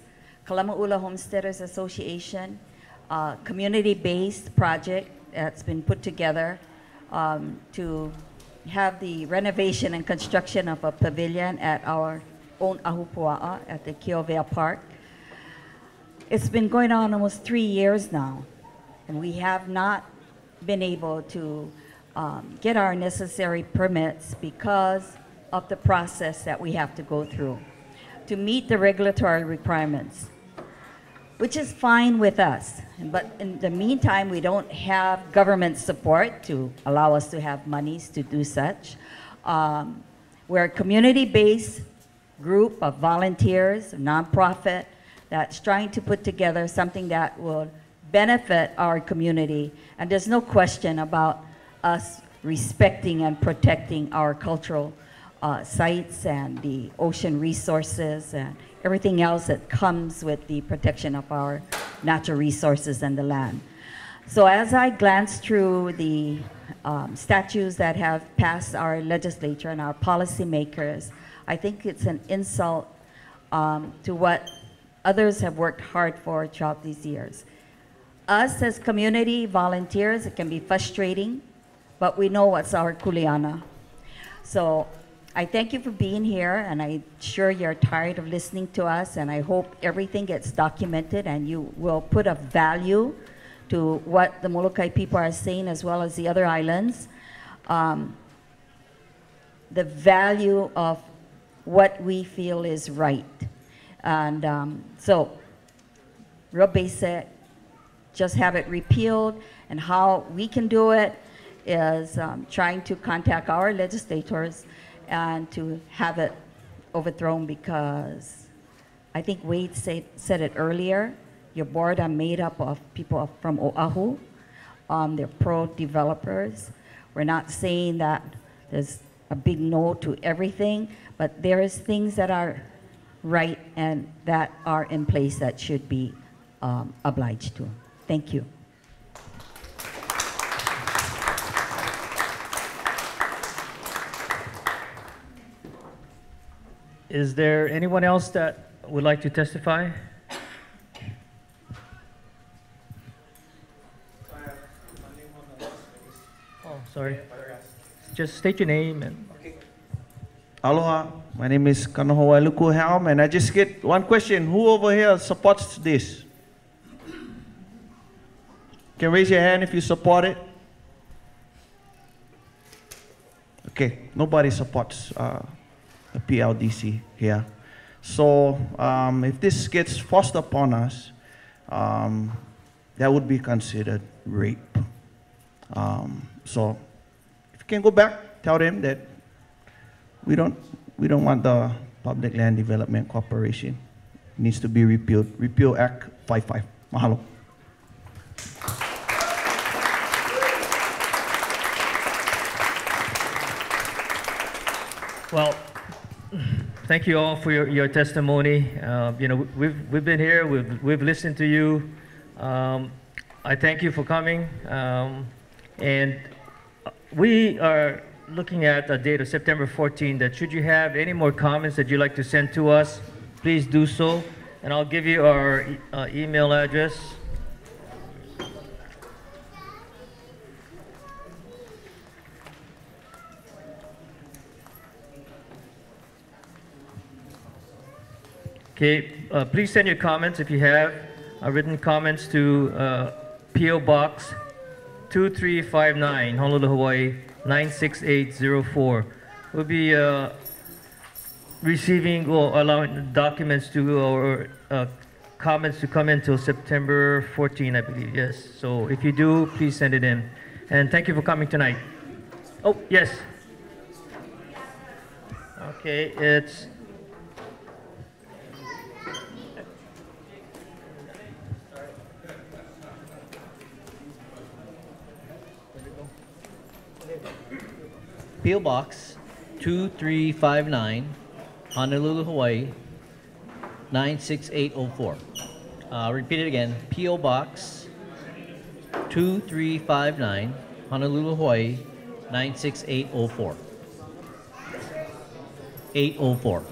Kalama'ula Homesteaders Association, community-based project that's been put together to have the renovation and construction of a pavilion at our own Ahupua'a at the Kiovea Park. It's been going on almost 3 years now, and we have not been able to get our necessary permits because of the process that we have to go through to meet the regulatory requirements, which is fine with us. But in the meantime, we don't have government support to allow us to have monies to do such. We're a community-based group of volunteers, a nonprofit, that's trying to put together something that will benefit our community. And there's no question about us respecting and protecting our cultural sites and the ocean resources and everything else that comes with the protection of our natural resources and the land. So as I glance through the statutes that have passed our legislature and our policymakers, I think it's an insult to what others have worked hard for throughout these years. Us as community volunteers, it can be frustrating, but we know what's our kuleana. So I thank you for being here, and I'm sure you're tired of listening to us, and I hope everything gets documented and you will put a value to what the Molokai people are saying as well as the other islands. The value of what we feel is right. And so, real basic, just have it repealed, and how we can do it is trying to contact our legislators and to have it overthrown, because I think Wade said it earlier, your board are made up of people from Oahu. They're pro-developers. We're not saying that there's a big no to everything, but there is things that are right and that are in place that should be obliged to. Thank you. Is there anyone else that would like to testify? Oh, sorry. Just state your name and. Aloha, my name is Kanohoa Luku Helm, and I just get one question. Who over here supports this? Can raise your hand if you support it. Okay, nobody supports the PLDC here. So if this gets forced upon us, that would be considered rape. So if you can go back, tell them that we don't want the Public Land Development Corporation. It needs to be repealed. Repeal Act 55. Mahalo. Well, thank you all for your testimony. You know, we've been here. We've listened to you. I thank you for coming. And we are looking at a date of September 14, that should you have any more comments that you'd like to send to us, please do so. And I'll give you our email address. Okay, please send your comments if you have written comments to P.O. Box 2359, Honolulu, Hawaii 96804. We'll be receiving or allowing documents to or comments to come in until September 14, I believe. Yes. So if you do, please send it in. And thank you for coming tonight. Oh, yes. Okay, it's P.O. Box 2359, Honolulu, Hawaii 96804. Repeat it again. P.O. Box 2359, Honolulu, Hawaii 96804. 804.